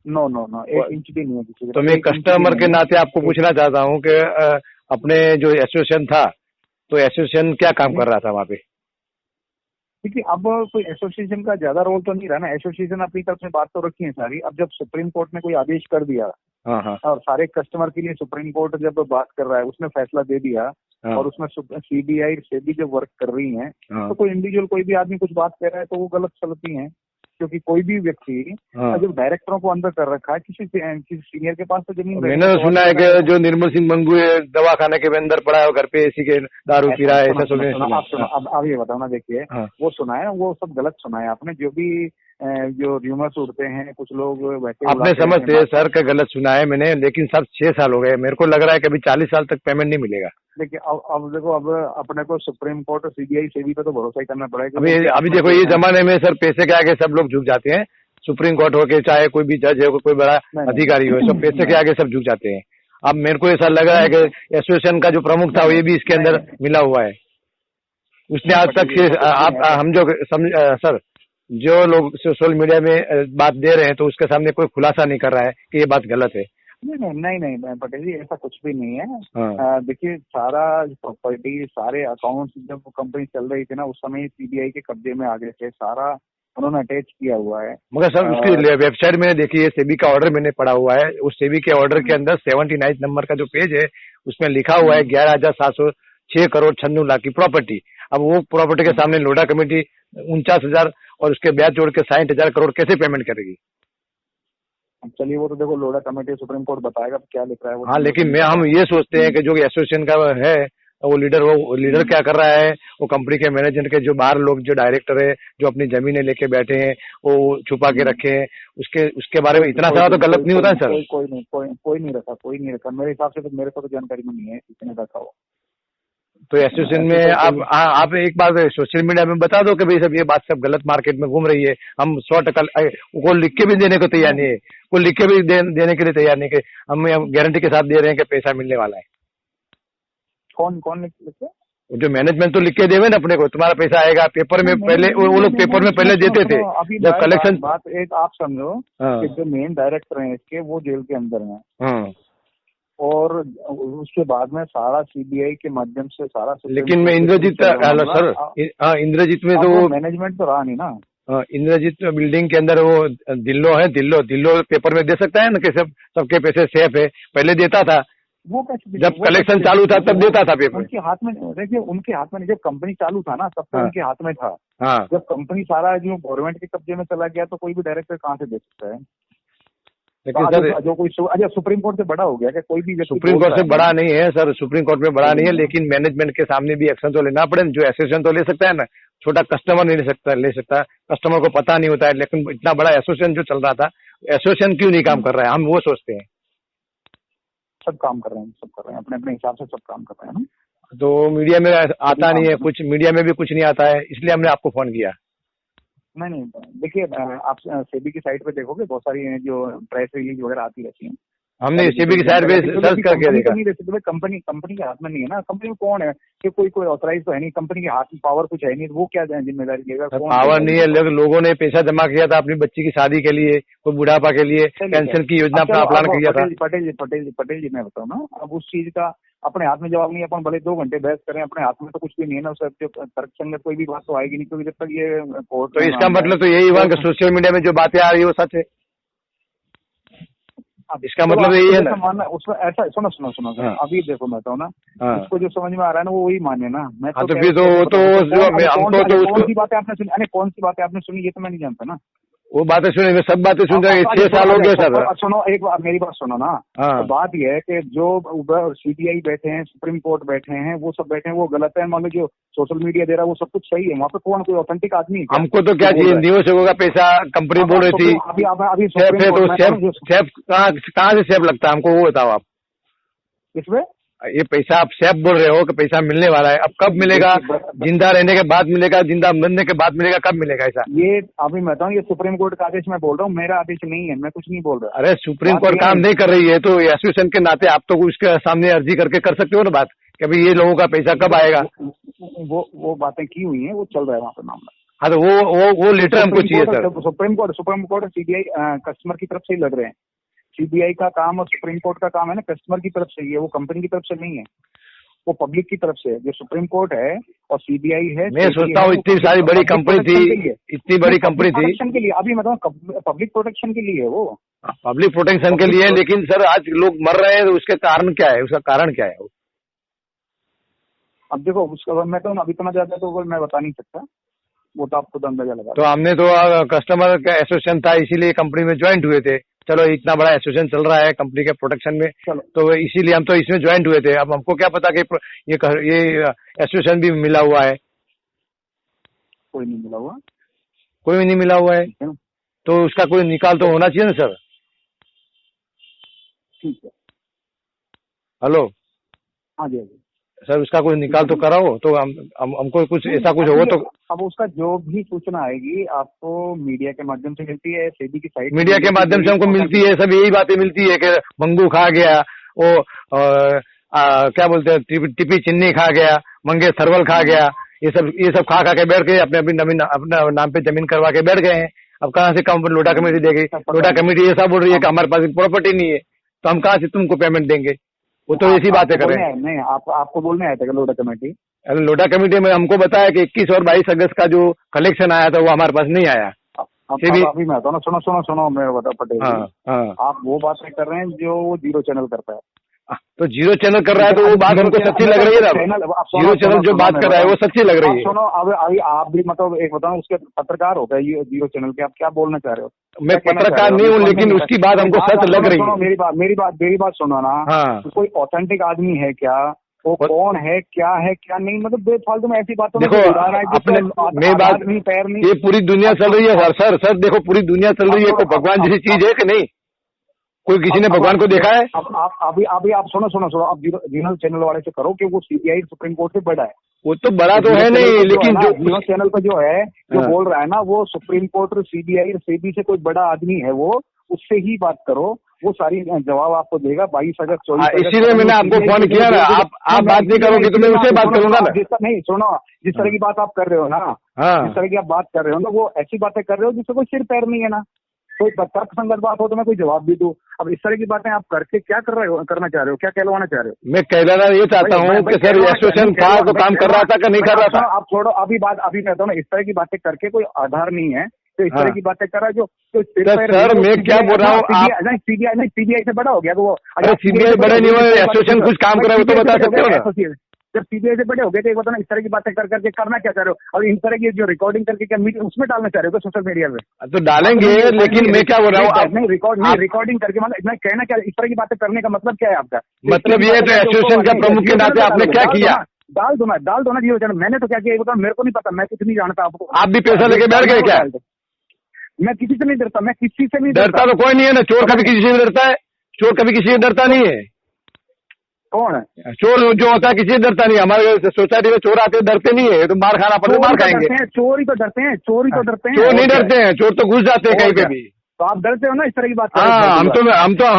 नो, 1 इंच भी नहीं है किसी। तो मैं कस्टमर के नाते आपको पूछना चाहता हूँ कि अपने जो एसोसिएशन था, तो एसोसिएशन क्या काम कर रहा था वहाँ पे? क्योंकि अब कोई एसोसिएशन का ज्यादा रोल तो नहीं रहा ना, एसोसिएशन अपनी तरफ से बात तो रखी है सारी। अब जब सुप्रीम कोर्ट ने कोई आदेश कर दिया और सारे कस्टमर के लिए सुप्रीम कोर्ट जब बात कर रहा है, उसने फैसला दे दिया और उसमें सीबीआई सेबी जब वर्क कर रही है, तो कोई इंडिविजुअल कोई भी आदमी कुछ बात कर रहा है तो वो गलत चलती है। क्योंकि कोई भी व्यक्ति जब डायरेक्टरों को अंदर कर रखा है, किसी सीनियर के पास तो जमीन, मैंने तो सुना है कि जो निर्मल सिंह मंगू दवा खाने के अंदर पड़ा है, घर पे एसी के दारू पी रहा है, ऐसा सुना। अब ये बताओ ना, देखिए वो सुना है, वो सब गलत सुना है आपने। जो भी जो र्यूमर्स उड़ते हैं, कुछ लोग वैसे आपने समझते हैं सर का गलत सुना है मैंने, लेकिन सब 6 साल हो गए, मेरे को लग रहा है कि अभी 40 साल तक पेमेंट नहीं मिलेगा। देखिए अब देखो, अब अपने को सुप्रीम कोर्ट और सीबीआई सेबी पे तो भरोसा ही करना पड़ेगा। अभी देखो ये जमाने में सर पैसे के आगे सब लोग झुक जाते हैं। सुप्रीम कोर्ट हो के चाहे कोई भी जज हो, कोई बड़ा अधिकारी हो, सब पैसे के आगे सब झुक जाते हैं। अब मेरे को ऐसा लग रहा है कि एसोसिएशन का जो प्रमुख था ये भी इसके अंदर मिला हुआ है। उसने आज तक आप हम जो सर जो लोग सोशल मीडिया में बात दे रहे हैं तो उसके सामने कोई खुलासा नहीं कर रहा है कि ये बात गलत है। नहीं पटेल जी, ऐसा कुछ भी नहीं है। देखिए सारा प्रॉपर्टी, सारे अकाउंट्स जब कंपनी चल रही थी ना, उस समय सीबीआई के कब्जे में आ गए थे, सारा उन्होंने अटैच किया हुआ है। मगर सर उसकी वेबसाइट मैंने देखी है, सेबी का ऑर्डर मैंने पढ़ा हुआ है। उस सेबी के ऑर्डर के अंदर 79 नंबर का जो पेज है उसमें लिखा हुआ है 11,706 करोड़ 96 लाख की प्रॉपर्टी। अब वो प्रॉपर्टी के सामने लोढ़ा कमेटी 49,000 और उसके ब्याज जोड़ के 60,000 करोड़ कैसे पेमेंट करेगी? चलिए वो तो देखो लोढ़ा कमेटी सुप्रीम कोर्ट बताएगा क्या लिख रहा है वो। हाँ, लेकिन हम ये सोचते हैं कि जो एसोसिएशन का है वो लीडर क्या कर रहा है, वो कंपनी के मैनेजमेंट के जो बाहर लोग जो डायरेक्टर है जो अपनी जमीनें लेके बैठे हैं वो छुपा के रखे हैं, उसके बारे में इतना सारा तो गलत नहीं होता है सर। कोई नहीं रखा मेरे हिसाब से, तो मेरे को तो जानकारी में नहीं है किसने रखा हो। तो एसोसिएशन में आप एक बार सोशल मीडिया में बता दो कि भाई सब ये बात सब गलत मार्केट में घूम रही है। हम 100% को लिख के भी देने को तैयार नहीं है, को लिख के भी देने के लिए तैयार नहीं, कि हम गारंटी के साथ दे रहे हैं कि पैसा मिलने वाला है। कौन लिखे? जो मैनेजमेंट तो लिख के देवे ना अपने को, तुम्हारा पैसा आएगा पेपर में। पहले वो लोग पेपर में पहले देते थे जब कलेक्शन। बात एक आप समझो कि जो मेन डायरेक्टर हैं इसके, वो जेल के अंदर हैं और उसके बाद में सारा सीबीआई के माध्यम से सारा। लेकिन मैं इंद्रजीत सर, इंद्रजीत में तो मैनेजमेंट तो रहा नहीं ना। इंद्रजीत बिल्डिंग के अंदर वो दिल्लो पेपर में दे सकता है ना कि सबके पैसे सेफ है, पहले देता था। वो कैसे? जब कलेक्शन चालू था तब देता था पेपर। उनके हाथ में, देखिए उनके हाथ में, जब कंपनी चालू था ना तब तो उनके हाथ में था। जब कंपनी सारा जो गवर्नमेंट के कब्जे में चला गया तो कोई भी डायरेक्टर कहाँ से दे सकता है? लेकिन सर जो कोई सुप्रीम कोर्ट से बड़ा हो गया क्या? कोई भी सुप्रीम कोर्ट से बड़ा नहीं है सर, सुप्रीम कोर्ट में बड़ा नहीं है, लेकिन मैनेजमेंट के सामने भी एक्शन तो लेना पड़े। जो एसोसिएशन तो ले सकता है ना, छोटा कस्टमर नहीं ले सकता, कस्टमर को पता नहीं होता है। लेकिन इतना बड़ा एसोसिएशन जो चल रहा था, एसोसिएशन क्यों नहीं काम कर रहा है, हम वो सोचते हैं। सब काम कर रहे हैं अपने अपने हिसाब से, सब काम कर रहे हैं ना। तो मीडिया में आता नहीं है कुछ, मीडिया में भी कुछ नहीं आता है, इसलिए हमने आपको फोन किया। नहीं देखिए, आप सेबी की साइट पे देखोगे बहुत सारी जो प्रेस रिलीज वगैरह आती रहती हैं। हमने सेबी की साइट पे सर्च करके देखा। कंपनी के हाथ में नहीं है ना। कंपनी में कौन है कि कोई ऑथराइज तो है नहीं, कंपनी के हाथ में पावर कुछ है नहीं, वो क्या जिम्मेदारी लेगा? पावर नहीं है, लोगों ने पैसा जमा किया था अपनी बच्ची की शादी के लिए, कोई बुढ़ापा के लिए पेंशन की योजना का प्लान किया था। पटेल जी मैं बताऊँ ना, अब उस चीज का अपने हाथ में जवाब नहीं है। अपन भले 2 घंटे बहस करें, अपने हाथ में तो कुछ भी नहीं है ना। उससे तर्कसंगत कोई भी बात तो आएगी नहीं, क्योंकि जब तक ये कोर्ट। तो इसका मतलब तो यही हुआ कि सोशल मीडिया में जो बातें आ रही है वो सच है। इसका मतलब यही है ना। उसमें ऐसा सुनो अभी देखो मैं बताऊँ ना, उसको जो समझ में आ रहा है ना वो वही माने ना। मैं तो फिर कौन सी बातें आपने सुनी? अरे कौन सी बातें आपने सुनी ये तो मैं नहीं जानता ना। वो बातें सुने, मैं सब बातें सुन रहा हूँ, 6 साल हो गए सर। सुनो एक बार मेरी बात सुनो ना। तो बात यह है कि जो सीबीआई बैठे हैं, सुप्रीम कोर्ट बैठे हैं, वो सब बैठे हैं, वो गलत है। मान लो जो सोशल मीडिया दे रहा है वो सब कुछ सही है, वहाँ पे कोई ऑथेंटिक आदमी है? हमको तो क्या चाहिए, न्यूज होगा पैसा, कंपनी बोल रही थी अभी सेफ है, तो सेफ कहाँ से सेफ लगता है हमको, वो बताओ आप। किसमें ये पैसा आप सेफ बोल रहे हो कि पैसा मिलने वाला है, अब कब मिलेगा? जिंदा रहने के बाद मिलेगा, जिंदा मरने के बाद मिलेगा, कब मिलेगा ऐसा? ये अभी मैं बताऊँ, ये सुप्रीम कोर्ट का आदेश मैं बोल रहा हूँ, मेरा आदेश नहीं है, मैं कुछ नहीं बोल रहा। अरे सुप्रीम कोर्ट काम नहीं कर रही है तो एसोसिएशन के नाते आप तो उसके सामने अर्जी करके कर सकते हो ना बात, कि भाई ये लोगों का पैसा कब आएगा। वो बातें की हुई है, वो चल रहा है वहाँ पे मामला। हाँ तो वो लेटर हमको चाहिए सर। सुप्रीम कोर्ट और सीबीआई कस्टमर की तरफ से ही लग रहे हैं। सीबीआई का काम और सुप्रीम कोर्ट का काम है ना कस्टमर की तरफ से ही है, वो कंपनी की तरफ से नहीं है। वो पब्लिक की तरफ से है। जो सुप्रीम कोर्ट है और सीबीआई है, मैं सोचता हूँ इतनी सारी बड़ी कंपनी थी, इतनी बड़ी कंपनी थी, प्रोटेक्शन के लिए, अभी मतलब पब्लिक प्रोटेक्शन के लिए है वो, पब्लिक प्रोटेक्शन के लिए। लेकिन सर आज लोग मर रहे हैं, तो उसके कारण क्या है, उसका कारण क्या है? अब देखो उसका मैं तो अभी इतना ज्यादा तो मैं बता नहीं सकता, वो तो आप खुद अंदाजा लगा। तो हमने तो कस्टमर का एसोसिएशन था, इसीलिए कंपनी में ज्वाइंट हुए थे। चलो इतना बड़ा एसोसिएशन चल रहा है कंपनी के प्रोटेक्शन में, तो इसीलिए हम तो इसमें ज्वाइंट हुए थे। अब हमको क्या पता कि ये एसोसिएशन भी मिला हुआ है? कोई नहीं मिला हुआ, कोई भी नहीं मिला हुआ है, तो उसका कोई निकाल तो होना चाहिए ना सर। ठीक है, हेलो, हाँ जी, हाँ जी सर उसका कुछ निकाल तो कराओ, तो हमको कुछ ऐसा कुछ हो तो। अब उसका जो भी सूचना आएगी आपको मीडिया के माध्यम से मिलती है, सेबी की साइट मीडिया के माध्यम से हमको मिलती है, सब यही बातें मिलती है कि मंगू खा गया, वो क्या बोलते हैं, टिपी चिन्नी खा गया, मंगे सरवल खा गया, ये सब खा के बैठ गए, अपना नाम पे जमीन करवा के बैठ गए हैं। अब कहाँ से कंपनी लोटा कमेटी देगी? लोटा कमेटी ऐसा बोल रही है कि हमारे पास प्रॉपर्टी नहीं है, तो हम कहाँ से तुमको पेमेंट देंगे? वो तो ऐसी बातें कर रहे हैं। नहीं, आपको बोलने आया था लोटा कमेटी? अरे लोटा कमेटी में हमको बताया कि 21 और 22 अगस्त का जो कलेक्शन आया था वो हमारे पास नहीं आया। अभी मैं बताऊँ ना, सुनो मैं बता पटेल, हाँ, आप वो बातें कर रहे हैं जो वो जीरो चैनल करता है। तो जीरो चैनल कर रहा है, तो वो बात हमको सच्ची लग रही है ना। जीरो चैनल जो बात कर रहा है वो सच्ची लग रही है। सुनो, अब अभी आप भी मतलब एक बताओ, उसके पत्रकार हो गए जीरो चैनल के, आप क्या बोलना चाह रहे हो? मैं पत्रकार नहीं हूँ, लेकिन उसकी बात हमको सच लग रही है। मेरी बात सुनो ना। हाँ, कोई ऑथेंटिक आदमी है क्या? वो कौन है, क्या नहीं, मतलब बेफालतू में ऐसी बातों में देखो अपने मेरी बात नहीं, पैर नहीं, ये पूरी दुनिया चल रही है सर देखो पूरी दुनिया चल रही है। कोई भगवान जैसी चीज है कि नहीं? कोई किसी ने भगवान को देखा है? अभी आप सुनो, आप जीरो चैनल वाले से करो कि वो सीबीआई सुप्रीम कोर्ट से बड़ा है। वो तो बड़ा तो है नहीं, लेकिन जो जीरो चैनल पर जो है, जो बोल रहा है ना, वो सुप्रीम कोर्ट, सीबीआई और सेबी से कोई बड़ा आदमी है, वो उससे ही बात करो, वो सारी जवाब आपको देगा। 22 अगस्त 24 इसीलिए मैंने आपको फोन किया ना। आप बात नहीं करोगे तो मैं उससे बात करूंगा ना। नहीं सुनो, जिस तरह की बात आप कर रहे हो ना, जिस तरह की आप बात कर रहे हो ना, वो ऐसी बातें कर रहे हो जिससे कोई सिर पैर नहीं है ना। कोई तर्क संगत बात हो तो मैं कोई जवाब भी दूं। अब इस तरह की बातें आप करके क्या करना चाह रहे हो? क्या कहलवाना चाह रहे हो? मैं कहना ये चाहता हूँ कि सर एसोसिएशन था तो काम कर रहा था कि नहीं कर रहा था? आप छोड़ो, अभी मैं कहता हूँ ना, इस तरह की बातें करके कोई आधार नहीं है, तो इस तरह की बातें कर रहा है जो सर मैं क्या बोल रहा हूँ, सीबीआई से बड़ा हो गया तो वो। अरे सीबीआई बड़े नहीं हुए, एसोसिएशन कुछ काम कर रहा है वो तो बता सकते हो ना। जब सीबीआई से बड़े हो गए तो एक बताना, इस तरह की बातें करके करना क्या चाह रहे हो? और इन तरह की जो रिकॉर्डिंग करके क्या मीडिया उसमें डालना चाह रहे हो सोशल मीडिया में? तो डालेंगे, लेकिन मैं क्या बोल रहा हूँ, रिकॉर्डिंग करके मतलब मैं कहना क्या, इस तरह की बातें करने का मतलब क्या है आपका? मतलब ये तो एसोसिएशन का प्रमुख के नाते आपने क्या किया? डाल दो ना जीरो चैनल। मैंने तो क्या किया बताओ, मेरे को नहीं पता, मैं कुछ नहीं जानता। आपको आप भी पैसा लेके बैठ गए क्या? मैं किसी से नहीं डरता, मैं किसी से नहीं डरता। तो कोई नहीं है ना, चोर कभी किसी से डरता है? चोर कभी किसी से डरता नहीं है। कौन है चोर? जो होता है किसी से डरता नहीं। हमारे सोसाइटी में चोर आते डरते नहीं है, तो मार खाना पड़ता, मार खाएंगे। चोर ही तो डरते हैं, चोर नहीं डरते हैं, चोर तो घुस जाते हैं कहीं पे भी। तो आप डरते हो ना इस तरह की बात? हाँ, हम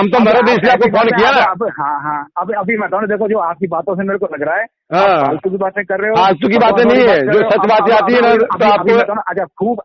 तो मरद इसलिए आपको फोन किया ना। हाँ, अभी मैं बताऊँ, देखो जो आपकी बातों से मेरे को लग रहा है फालतू की बातें कर रहे हो। फालतू की बातें नहीं है, जो सच बातें आती है ना तो आपको। अच्छा खूब,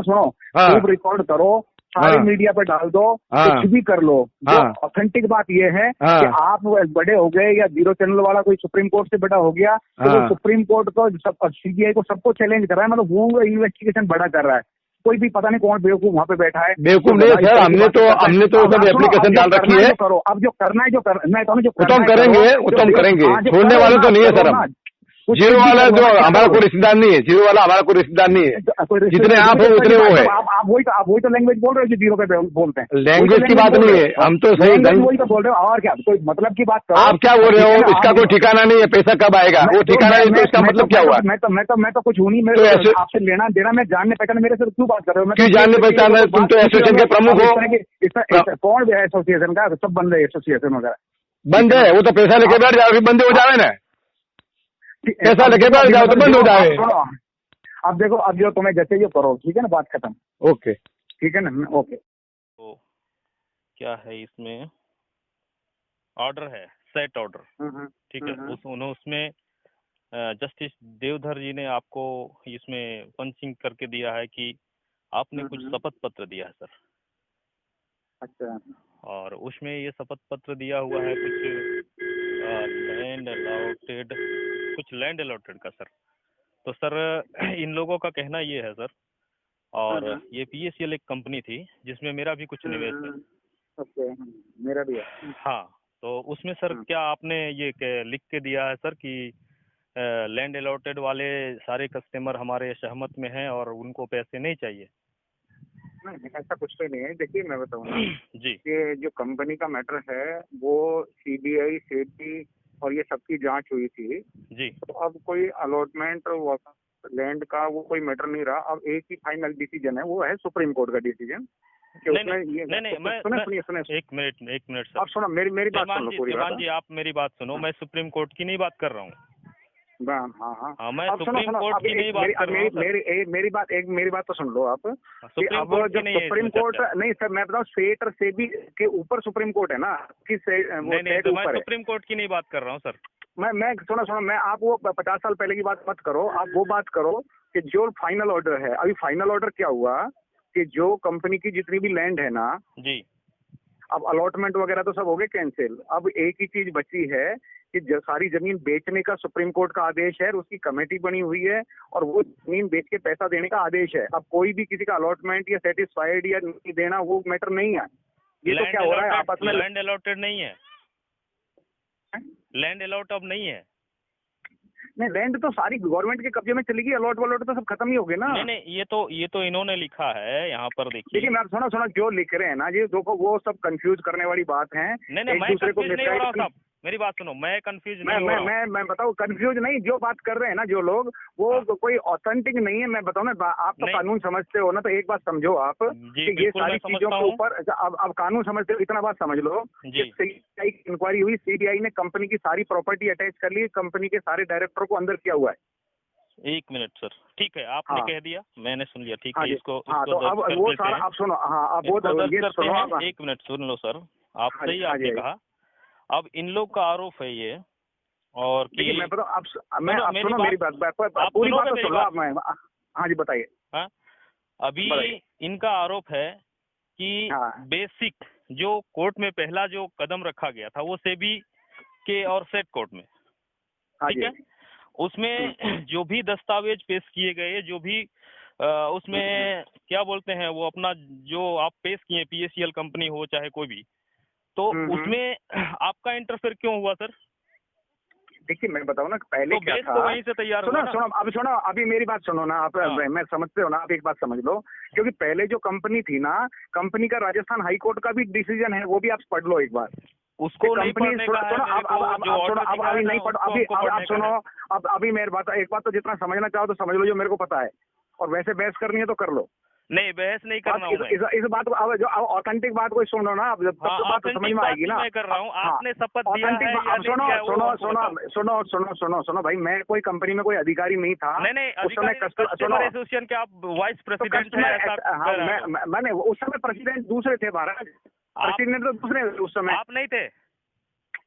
सुनो खूब रिकॉर्ड करो, सारे मीडिया पे डाल दो, कुछ भी कर लो। जो ऑथेंटिक बात ये है कि आप बड़े हो गए या जीरो चैनल वाला कोई सुप्रीम कोर्ट से बड़ा हो गया, तो वो सुप्रीम कोर्ट को, सीबीआई को, सबको चैलेंज कर रहा है, मतलब वो इन्वेस्टिगेशन बड़ा कर रहा है। कोई भी पता नहीं कौन बेवकूफ वहाँ पे बैठा है। बेवकूफ नहीं सर, हमने तो सब एप्लीकेशन डाल रखी है। करो अब जो करना है, मैं तो उत्तम करेंगे, छोड़ने वाले तो नहीं है सर हम। जीरो वाला जो हमारा कोई रिश्तेदार नहीं है, जीरो वाला हमारा कोई रिश्तेदार नहीं है। जितने आप हो उतने वो है। आप वही तो लैंग्वेज बोल रहे हो जो जीरो पे बोलते हैं। लैंग्वेज की बात नहीं है, हम तो सही वही तो बोल रहे हो। और क्या कोई मतलब की बात करो? आप क्या बोल रहे हो? इसका कोई ठिकाना नहीं है, पैसा कब आएगा वो ठिकाना नहीं, तो इसका मतलब क्या हुआ? मैं तो कुछ हूँ नहीं, मेरे आपसे लेना देना, मैं जानने पहचान, मेरे से क्यों बात कर रहे हो? क्यों जानने पहचान? तुम तो एसोसिएशन के प्रमुख हो। कौन है एसोसिएशन का? सब बंद है एसोसिएशन वगैरह, बंद है। वो तो पैसा लेके बैठ जाओ, बंद हो जावे ना। पैसा लेके बैठ जाओ तो बंद हो जाए। अब देखो, अब जो तुम्हें जैसे ये करो, ठीक है ना, बात खत्म। ओके, ठीक है ना, ओके। तो क्या है इसमें ऑर्डर है, सेट ऑर्डर, ठीक है। उसमें जस्टिस देवधर जी ने आपको इसमें पंचिंग करके दिया है कि आपने कुछ शपथ पत्र दिया है सर। अच्छा। और उसमें ये शपथ पत्र दिया हुआ है कुछ लैंड अलॉटेड कुछ लैंड अलॉटेड का सर। तो सर इन लोगों का कहना ये है सर, और ये PACL एक कंपनी थी जिसमें मेरा भी कुछ निवेश है। ओके, मेरा भी है। हाँ, तो उसमें सर क्या आपने ये लिख के दिया है सर कि लैंड अलॉटेड वाले सारे कस्टमर हमारे सहमत में हैं और उनको पैसे नहीं चाहिए? नहीं, ऐसा कुछ तो नहीं है। देखिए मैं बताऊँ ना जी कि जो कंपनी का मैटर है वो CBI, SEBI और ये सबकी जांच हुई थी। जी तो अब कोई अलॉटमेंट लैंड का वो कोई मैटर नहीं रहा। अब एक ही फाइनल डिसीजन है, वो है सुप्रीम कोर्ट का डिसीजन। नहीं, मैं सुनिए एक मिनट सर। आप सुनो, मेरी बात सुन लो पूरी बात। जवान जी आप मेरी बात सुनो, मैं सुप्रीम कोर्ट की नहीं बात कर रहा हूँ। हाँ, मैं अब सुप्रीम कोर्ट की नहीं बात कर रहा हूँ। मेरी बात तो सुन लो आप। सुप्रीम कोर्ट की नहीं है सुप्रीम इसमें कोर्ट चर्चा। नहीं सर, मैं बताऊँ सेट और सेबी के ऊपर सुप्रीम कोर्ट है ना कि नहीं, तो मैं सुप्रीम कोर्ट की नहीं बात कर रहा हूँ सर। मैं सुनो, मैं आप वो 50 साल पहले की बात मत करो। आप वो बात करो कि जो फाइनल ऑर्डर है। अभी फाइनल ऑर्डर क्या हुआ कि जो कंपनी की जितनी भी लैंड है ना, जी अब अलॉटमेंट वगैरह तो सब हो गए कैंसिल। अब एक ही चीज बची है कि सारी जमीन बेचने का सुप्रीम कोर्ट का आदेश है, उसकी कमेटी बनी हुई है और वो जमीन बेच के पैसा देने का आदेश है। अब कोई भी किसी का अलॉटमेंट या सेटिस्फाइड या नहीं देना वो मैटर नहीं है। ये तो क्या हो रहा है आपस में। लैंड अलॉटेड नहीं है, लैंड अलॉट अब नहीं है। नहीं, लैंड तो सारी गवर्नमेंट के कब्जे में चली गई। अलॉट वलॉट तो सब खत्म ही हो गए ना। नहीं, ये तो इन्होंने लिखा है यहाँ पर, देखिए। देखिए मैं सुनो जो लिख रहे हैं ना जी, देखो वो सब कंफ्यूज करने वाली बात है। नहीं, मैं कंफ्यूज नहीं हो रहा हूँ साहब, मेरी बात सुनो, मैं कंफ्यूज नहीं हो रहा हूँ। मैं बताऊँ कंफ्यूज नहीं, जो बात कर रहे हैं ना जो लोग, वो कोई ऑथेंटिक नहीं है। मैं बताऊँ ना, आप तो कानून समझते हो ना, तो एक बात समझो आप कि ये सारी चीजों के ऊपर अब कानून समझते हो, इतना बात समझ लो कि CBI की इंक्वायरी हुई। CBI ने कंपनी की सारी प्रॉपर्टी अटैच कर ली, कंपनी के सारे डायरेक्टर को अंदर किया हुआ है। एक मिनट सर, ठीक है, आपने कह दिया, मैंने सुन लिया, ठीक है। इसको तो अब वो सारा आप सुनो। हाँ, अब वो ये सुनो। एक मिनट सुन लो सर, आप सही आपने कहा। अब इन लोग का आरोप है ये, और कि मैं बताऊँ आप सुनो मेरी बात, पूरी बात तो सुनो आप। हाँ जी बताइए। हाँ, अभी इनका आरोप है कि बेसिक जो कोर्ट में पहला जो कदम रखा गया था वो सेबी के और सेट कोर्ट में, ठीक है, उसमें जो भी दस्तावेज पेश किए गए, जो भी उसमें क्या बोलते हैं वो अपना जो आप पेश किए, PACL कंपनी हो चाहे कोई भी, तो उसमें आपका इंटरफेयर क्यों हुआ सर? देखिए मैं बताऊँ ना, पहले तो क्या था, तो वहीं से तैयार हुआ ना? सुनो अभी मेरी बात सुनो ना आप। मैं समझते हो ना, आप एक बात समझ लो, क्योंकि पहले जो कंपनी थी ना, कंपनी का राजस्थान हाई कोर्ट का भी डिसीजन है, वो भी आप पढ़ लो एक बार। उसको नहीं पढ़ने का है, अभी मेरी बात, एक बात तो जितना समझना चाहो तो समझ लो, जो मेरे को पता है, और वैसे बहस करनी है तो कर लो। नहीं, बहस नहीं करना हूँ इस बात को, अब जो ऑथेंटिक बात कोई सुनो ना, अब तब तो बात समझ में आएगी ना। मैं कर रहा हूँ, आपने शपथ दिया है या सुनो भाई, मैं कोई कंपनी में कोई अधिकारी नहीं था। नहीं, कस्टमर एसोसिएशन के आप वाइस प्रेसिडेंट हैं। मैंने उस समय प्रेसिडेंट दूसरे थे, भारत प्रेसिडेंट तो दूसरे उस समय। आप नहीं थे?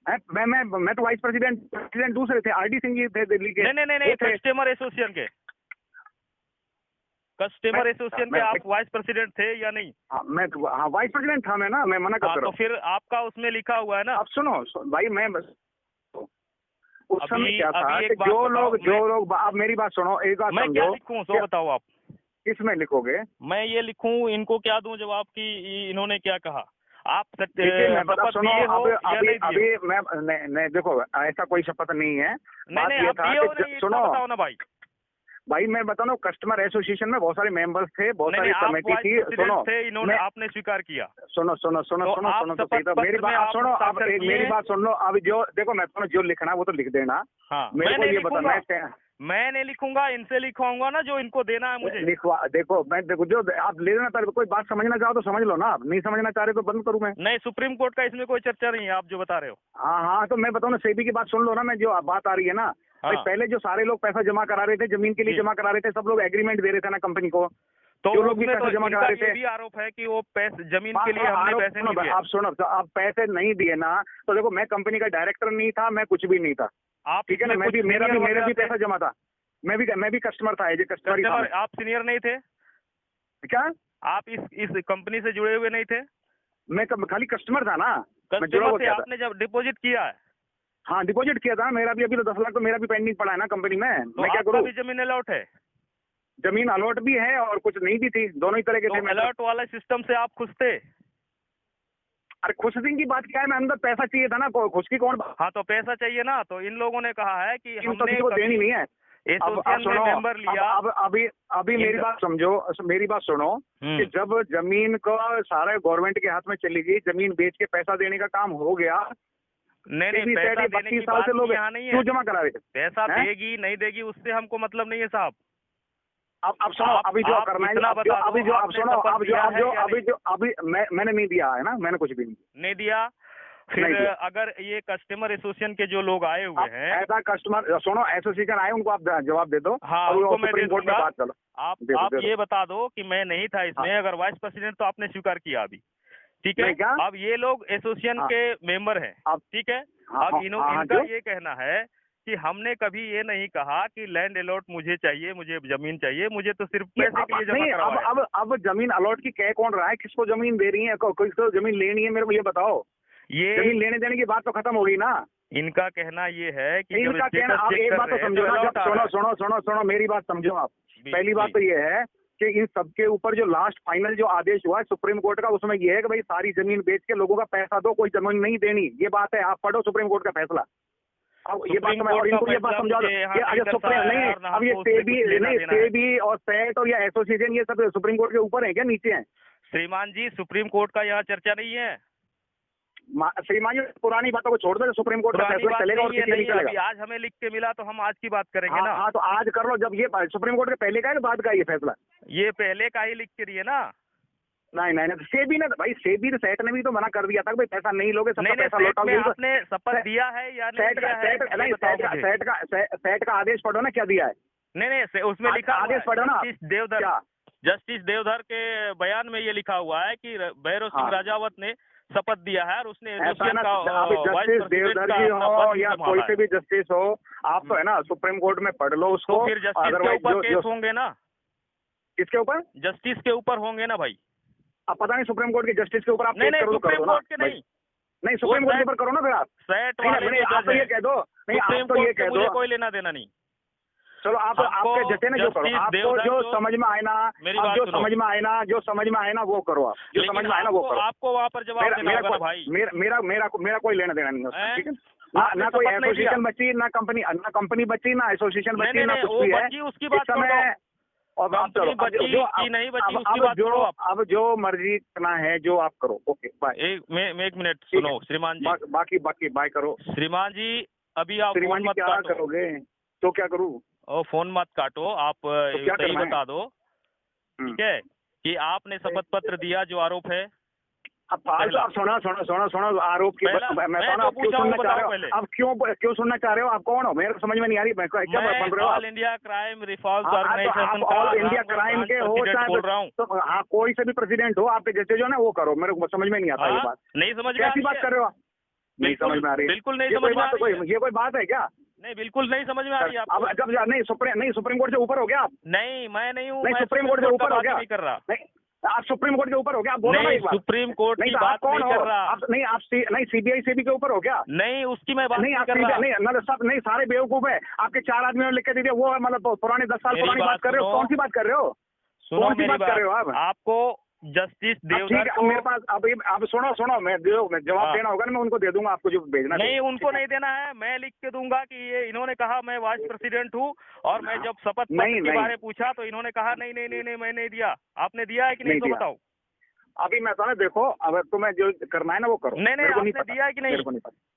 मैं तो वाइस प्रेसिडेंट दूसरे थे, RD सिंह जी थे दिल्ली के। नहीं, कस्टमर एसोसिएशन के आप वाइस प्रेसिडेंट थे या नहीं? मैं वाइस प्रेसिडेंट था मैं ना, मैं मना कर रहा हूँ। तो फिर आपका उसमें लिखा हुआ है ना। अब सुनो भाई, मैं उस समय क्या था कि जो लोग आप मेरी बात सुनो, एक बात मैं क्या लिखूं सो बताओ आप। किसमें लिखोगे? मैं ये लिखूं, इनको क्या दूं जवाब की इन्होंने क्या कहा? आप मैं बता सुनो, अभी मैं देखो, ऐसा कोई शपथ नहीं है। बात ये था, सुनो ना भाई मैं बताऊँ, कस्टमर एसोसिएशन में बहुत सारे मेंबर्स थे, बहुत सारी कमेटी थी। सुनो, इन्होंने आपने स्वीकार किया। सुनो तो मेरी बात सुनो, अब मेरी बात सुन लो। अब जो देखो, मैं तुम्हें जो लिखना है वो तो लिख देना। मेरे को ये बताना, मैं नहीं लिखूंगा, इनसे लिखवाऊंगा ना जो इनको देना है मुझे। लिखवा देखो, मैं देखो जो आप ले लेना, कोई बात समझना चाहो तो समझ लो ना, आप नहीं समझना चाह रहे तो बंद करूँ मैं। नहीं, सुप्रीम कोर्ट का इसमें कोई चर्चा नहीं है, आप जो बता रहे हो। हाँ, तो मैं बताऊँ ना, सेबी की बात सुन लो ना, मैं जो बात आ रही है ना, भाई पहले जो सारे लोग पैसा जमा करा रहे थे, जमीन के लिए जमा करा रहे थे, सब लोग एग्रीमेंट दे रहे थे ना कंपनी को, तो जो लोग भी पैसा जमा करा रहे थे। भी आरोप है कि वो पैसे जमीन के लिए हमने पैसे नहीं दिए। आप सुनो, आप पैसे नहीं दिए ना, तो देखो मैं कंपनी का डायरेक्टर नहीं था, मैं कुछ भी नहीं था, आप ठीक है ना। मेरा भी पैसा जमा था, मैं भी कस्टमर था, एज ए कस्टमर। आप सीनियर नहीं थे क्या? आप इस कंपनी से जुड़े हुए नहीं थे? मैं खाली कस्टमर था ना, कस्टमर से आपने जब डिपॉजिट किया है। हाँ डिपॉजिट किया था, मेरा भी अभी तो 10 लाख तो मेरा भी पेंडिंग पड़ा है ना कंपनी में। तो मैं क्या आपका करूँ? भी जमीन अलॉट है? जमीन अलॉट भी है और कुछ नहीं भी थी, दोनों ही तरह के थे। तो अलॉट वाला सिस्टम से आप खुश थे? अरे खुश दिन की बात क्या है, मैं अंदर पैसा चाहिए था ना, खुश की कौन बात? हाँ तो पैसा चाहिए ना, तो इन लोगों ने कहा है कि तो हमने किसी को देनी नहीं है। एसोसिएशन में मेंबर लिया। अब अभी मेरी बात समझो, मेरी बात सुनो कि जब जमीन को सारे गवर्नमेंट के हाथ में चली गई, जमीन बेच के पैसा देने का काम हो गया, नहीं पैसा देने की साल बात से लोग यहाँ नहीं है। क्यों जमा करा रहे थे? पैसा देगी नहीं देगी उससे हमको मतलब नहीं है साहब। अब सुनो, अभी जो करना है, अभी मैंने नहीं दिया है ना, मैंने कुछ भी नहीं दिया। फिर अगर ये कस्टमर एसोसिएशन के जो लोग आए हुए हैं, ऐसा कस्टमर सुनो, एसोसिएशन आए, उनको आप जवाब दे दो। हाँ उनको मैं दे कोर्ट में बात करो। आप ये बता दो कि मैं नहीं था इसमें, अगर वाइस प्रेसिडेंट तो आपने स्वीकार किया अभी, ठीक है? अब ये लोग एसोसिएशन के मेंबर हैं, ठीक है? अब इनका ये कहना है कि हमने कभी ये नहीं कहा कि लैंड अलॉट मुझे चाहिए, मुझे जमीन चाहिए, मुझे तो सिर्फ पैसे के लिए जमा करवाया है। अब जमीन अलॉट की कह कौन रहा है? किसको जमीन दे रही है, किसको जमीन लेनी है, मेरे को ये बताओ। ये जमीन लेने देने की बात तो खत्म हो गई ना। इनका कहना ये है कि इनका कहना, आप एक बात तो समझो ना, सुनो मेरी बात समझो आप। पहली बात तो ये है कि इन सबके ऊपर जो लास्ट फाइनल जो आदेश हुआ है सुप्रीम कोर्ट का, उसमें ये है कि भाई सारी जमीन बेच के लोगों का पैसा दो, कोई जमीन नहीं देनी, ये बात है। आप पढ़ो सुप्रीम कोर्ट का फैसला। अब ये बात मैं, और इनको ये बात समझा दो, सुप्रीम नहीं, अब ये सेबी और सेट और या एसोसिएशन ये सब सुप्रीम कोर्ट के ऊपर है क्या, नीचे है? श्रीमान जी सुप्रीम कोर्ट का यहाँ चर्चा नहीं है। श्रीमान जी पुरानी बातों को छोड़ दो, सुप्रीम कोर्ट का फैसला चलेगा और किसी नहीं चलेगा। आज हमें लिख के मिला तो हम आज की बात करेंगे ना। हाँ तो आज कर लो, जब ये सुप्रीम कोर्ट के पहले का है बाद का ये फैसला? ये पहले का ही लिख के दिए ना। नहीं सेबी ने भाई, सेबी सेट ने भी तो मना कर दिया था कि भाई पैसा नहीं लोगे, सबका पैसा लौटाओगे। आपने शपथ दिया है या नहीं दिया है? सेट का आदेश पढ़ो ना, क्या दिया है? नहीं उसमें लिखा आदेश पढ़ो ना। जस्टिस देवधर के बयान में ये लिखा हुआ है कि भैरव सिंह राजावत ने शपथ दिया है और उसने जस्टिस देवधर जी हो या कोई से भी जस्टिस हो, आप तो है ना सुप्रीम कोर्ट में पढ़ लो उसको। फिर जस्टिस के ऊपर केस होंगे ना? किसके ऊपर? जस्टिस के ऊपर होंगे ना भाई। अब पता नहीं सुप्रीम कोर्ट के जस्टिस के ऊपर आप नहीं सुप्रीम कोर्ट के नहीं सुप्रीम कोर्ट के ऊपर करो ना फिर आप। सेट वाले आप तो ये कह दो, नहीं आप तो ये कह दो, कोई लेना देना नहीं। चलो आप आपके जैसे ना जो करो, आपको जो समझ में आए ना, जो समझ में आए ना, जो समझ में आए ना वो करो, आप जो समझ में आए ना वो करो। आपको वहाँ पर जवाब देना होगा भाई। मेरा कोई लेना देना नहीं है, ठीक है? ना कोई एसोसिएशन बची, ना कंपनी बची, ना एसोसिएशन बची, ना कुछ भी है उसकी बात समय। और आप चलो, अब जो मर्जी करना है जो आप करो। Okay bye. एक मिनट सुनो श्रीमान जी, बाकी बाय करो। श्रीमान जी अभी आप श्रीमान जी क्या करोगे? तो क्या करूँ? फोन मत काटो, आप सही बता दो, ठीक है, कि आपने शपथ पत्र दिया जो आरोप है। अब सुनो आरोप की मैं क्यों सुनना चाह रहे हो? अब क्यों सुनना चाह रहे हो? आप कौन हो? मेरे को समझ में नहीं आ रही, मैं क्या बन रहे हो? All India crime reforms organisation का ऑल इंडिया क्राइम के हो बोल रहा हूँ। तो हाँ, कोई से भी प्रेसिडेंट हो, आपके जैसे जो ना वो करो, मेरे को समझ में नहीं आता ये बात। नहीं समझ में, कैसी बात कर रहे हो आप? नहीं समझ में आ रही, बिल्कुल नहीं समझ में आ रही। ये कोई बात है क्या? नहीं बिल्कुल नहीं समझ में आ रही है। अब जब नहीं सुप्रीम कोर्ट से ऊपर हो गया आप? नहीं मैं नहीं हूँ, नहीं सुप्रीम कोर्ट से ऊपर हो गया, नहीं कर रहा। नहीं आप सुप्रीम कोर्ट के ऊपर हो गया, आप बोलो ना एक बार। सुप्रीम कोर्ट की बात कौन नहीं कर रहा। आप नहीं, आप नहीं सीबीआई सेबी के ऊपर हो क्या? नहीं उसकी मैं बात नहीं कर रहा। नहीं सब नहीं, सारे बेवकूफ है। आपके 4 आदमियों ने लिख के दे दिया, वो मतलब पुराने 10 साल पुरानी बात कर रहे हो। कौन सी बात कर रहे हो? कौन सी बात कर रहे हो आप? आपको जस्टिस देवधर को मेरे पास अब सुनो मैं जवाब देना होगा ना, मैं उनको दे दूंगा आपको जो भेजना। नहीं उनको नहीं देना है, मैं लिख के दूंगा कि ये इन्होंने कहा मैं वाइस प्रेसिडेंट हूँ, और मैं जब शपथ पत्र के बारे में पूछा तो इन्होंने कहा नहीं मैं नहीं दिया। आपने दिया है कि नहीं तो बताओ। अभी मैं तो देखो, अब तुम्हें जो करना है ना वो करो। नहीं आपने दिया है कि नहीं?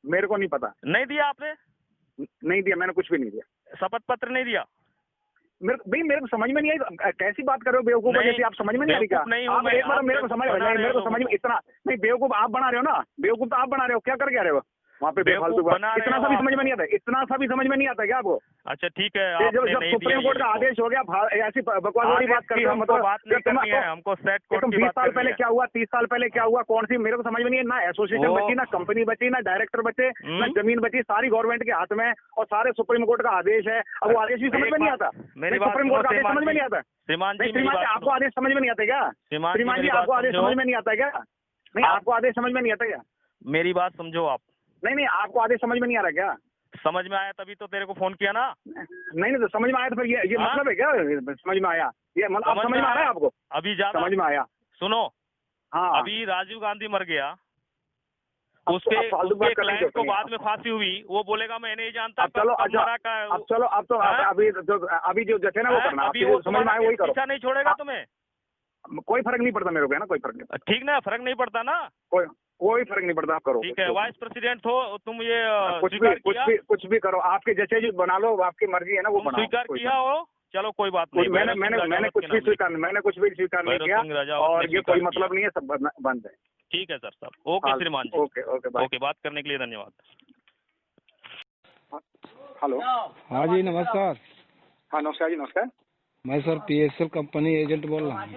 मेरे को नहीं पता। नहीं दिया आपने? नहीं दिया, मैंने कुछ भी नहीं दिया। शपथ पत्र नहीं दिया? मेरे को समझ में नहीं आई, कैसी बात कर रहे हो बेवकूफ? जैसे आप समझ में नहीं आ रही क्या? आप एक बार मेरे को समझ में इतना नहीं, बेवकूफ आप बना रहे हो ना, बेवकूफ तो आप बना रहे हो। क्या करके आ रहे हो वहाँ पे बेफालतू? इतना सा भी समझ में नहीं आता, इतना सा भी समझ में नहीं आता क्या आपको? अच्छा ठीक है, जब सुप्रीम कोर्ट का आदेश हो गया, ऐसी बकवास वाली बात करते हो, मतलब बात नहीं करनी है हमको। सेट कोर्ट की 20 साल पहले क्या हुआ, 30 साल पहले क्या हुआ, कौन सी मेरे को समझ में नहीं है। ना एसोसिएशन बची, ना कंपनी बची, ना डायरेक्टर बचे, ना जमीन बची, सारी गवर्नमेंट के हाथ में, और सारे सुप्रीम कोर्ट का आदेश है। अब वो आदेश भी समझ में नहीं आता, सुप्रीम कोर्ट का आदेश समझ में नहीं आता। श्रीमान जी आपको आदेश समझ में नहीं आता क्या? श्रीमान जी आपको आदेश समझ में नहीं आता क्या? नहीं आपको आदेश समझ में नहीं आता क्या? मेरी बात समझो आप। नहीं आपको आदेश समझ में नहीं आ रहा क्या? समझ में आया तभी तो तेरे को फोन किया ना। नहीं तो समझ में आया तो फिर ये मतलब है क्या? समझ में आया ये मतलब समझ में आ रहा है आपको? अभी ज्यादा समझ में आया। सुनो, हाँ अभी राजीव गांधी मर गया, उसके क्लाइंट को बाद में फांसी हुई, वो बोलेगा मैं नहीं जानता। चलो अब चलो अब तो अभी जो जैसे ना वो करना, अभी वो समझ में आया वही करो। पीछा नहीं छोड़ेगा तुम्हें, कोई फर्क नहीं पड़ता मेरे को, है ना? कोई फर्क नहीं, ठीक ना? फर्क नहीं पड़ता ना, कोई फर्क नहीं पड़ता, आप करो। ठीक है, वाइस प्रेसिडेंट हो तुम, ये कुछ भी करो, आपके जैसे जो बना लो, आपकी मर्जी है ना, वो बनाओ। स्वीकार किया हो, चलो कोई बात नहीं। मैंने कुछ भी स्वीकार नहीं किया, और ये कोई मतलब नहीं है, सब बंद है। ठीक है सर साहब, ओके श्रीमान जी, ओके, बात करने के लिए धन्यवाद। हेलो, हाँ जी नमस्कार। हाँ नमस्कार जी, नमस्कार। मैं सर PSL कंपनी एजेंट बोल रहा हूँ।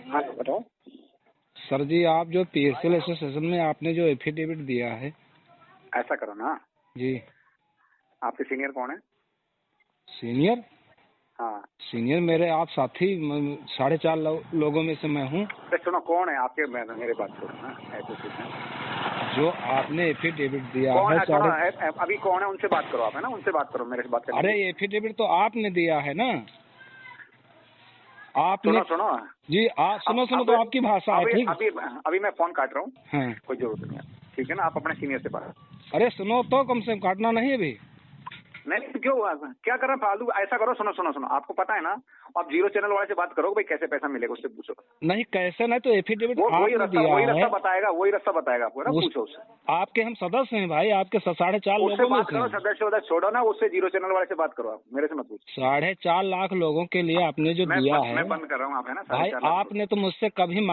हाँ बताओ सर जी, आप जो PSL एसोसिएशन में आपने जो एफिडेविट दिया है, ऐसा करो ना जी, आपके सीनियर कौन है? सीनियर? हाँ सीनियर मेरे आप साथी 4.5 लोगों में से मैं हूँ। सुनो, कौन है आपके? मेरे बात करो ना, एसोसिएशन जो आपने एफिडेविट दिया है, अभी कौन है? उनसे बात करो आप, है ना? उनसे बात करो, मेरे से बात करो। अरे एफिडेविट तो आपने दिया है ना, आपने। सुनो जी, आप सुनो तो आपकी भाषा है, ठीक। अभी मैं फोन काट रहा हूँ, हाँ कोई जरूरत नहीं है, ठीक है ना? आप अपने सीनियर से बात। अरे सुनो तो, कम से कम काटना नहीं अभी। नहीं क्यों, क्या कर रहे हैं फालतू? ऐसा करो, सुनो, आपको पता है ना, आप जीरो चैनल वाले से बात करो भाई, कैसे पैसा मिलेगा उससे पूछो। नहीं कैसे नहीं, तो एफिडेविट वही रास्ता बताएगा आपको, ना? पूछो उससे। आपके हम सदस्य हैं भाई, आपके 4.5 लोगों में से। सदस्य छोड़ो ना, उससे जीरो चैनल वाले से बात करो आप, मेरे से मत पूछो। 4.5 लाख लोगों के लिए आपने जो दिया है, मैं बंद कर रहा हूँ, आप है ना भाई, आपने तो मुझसे कभी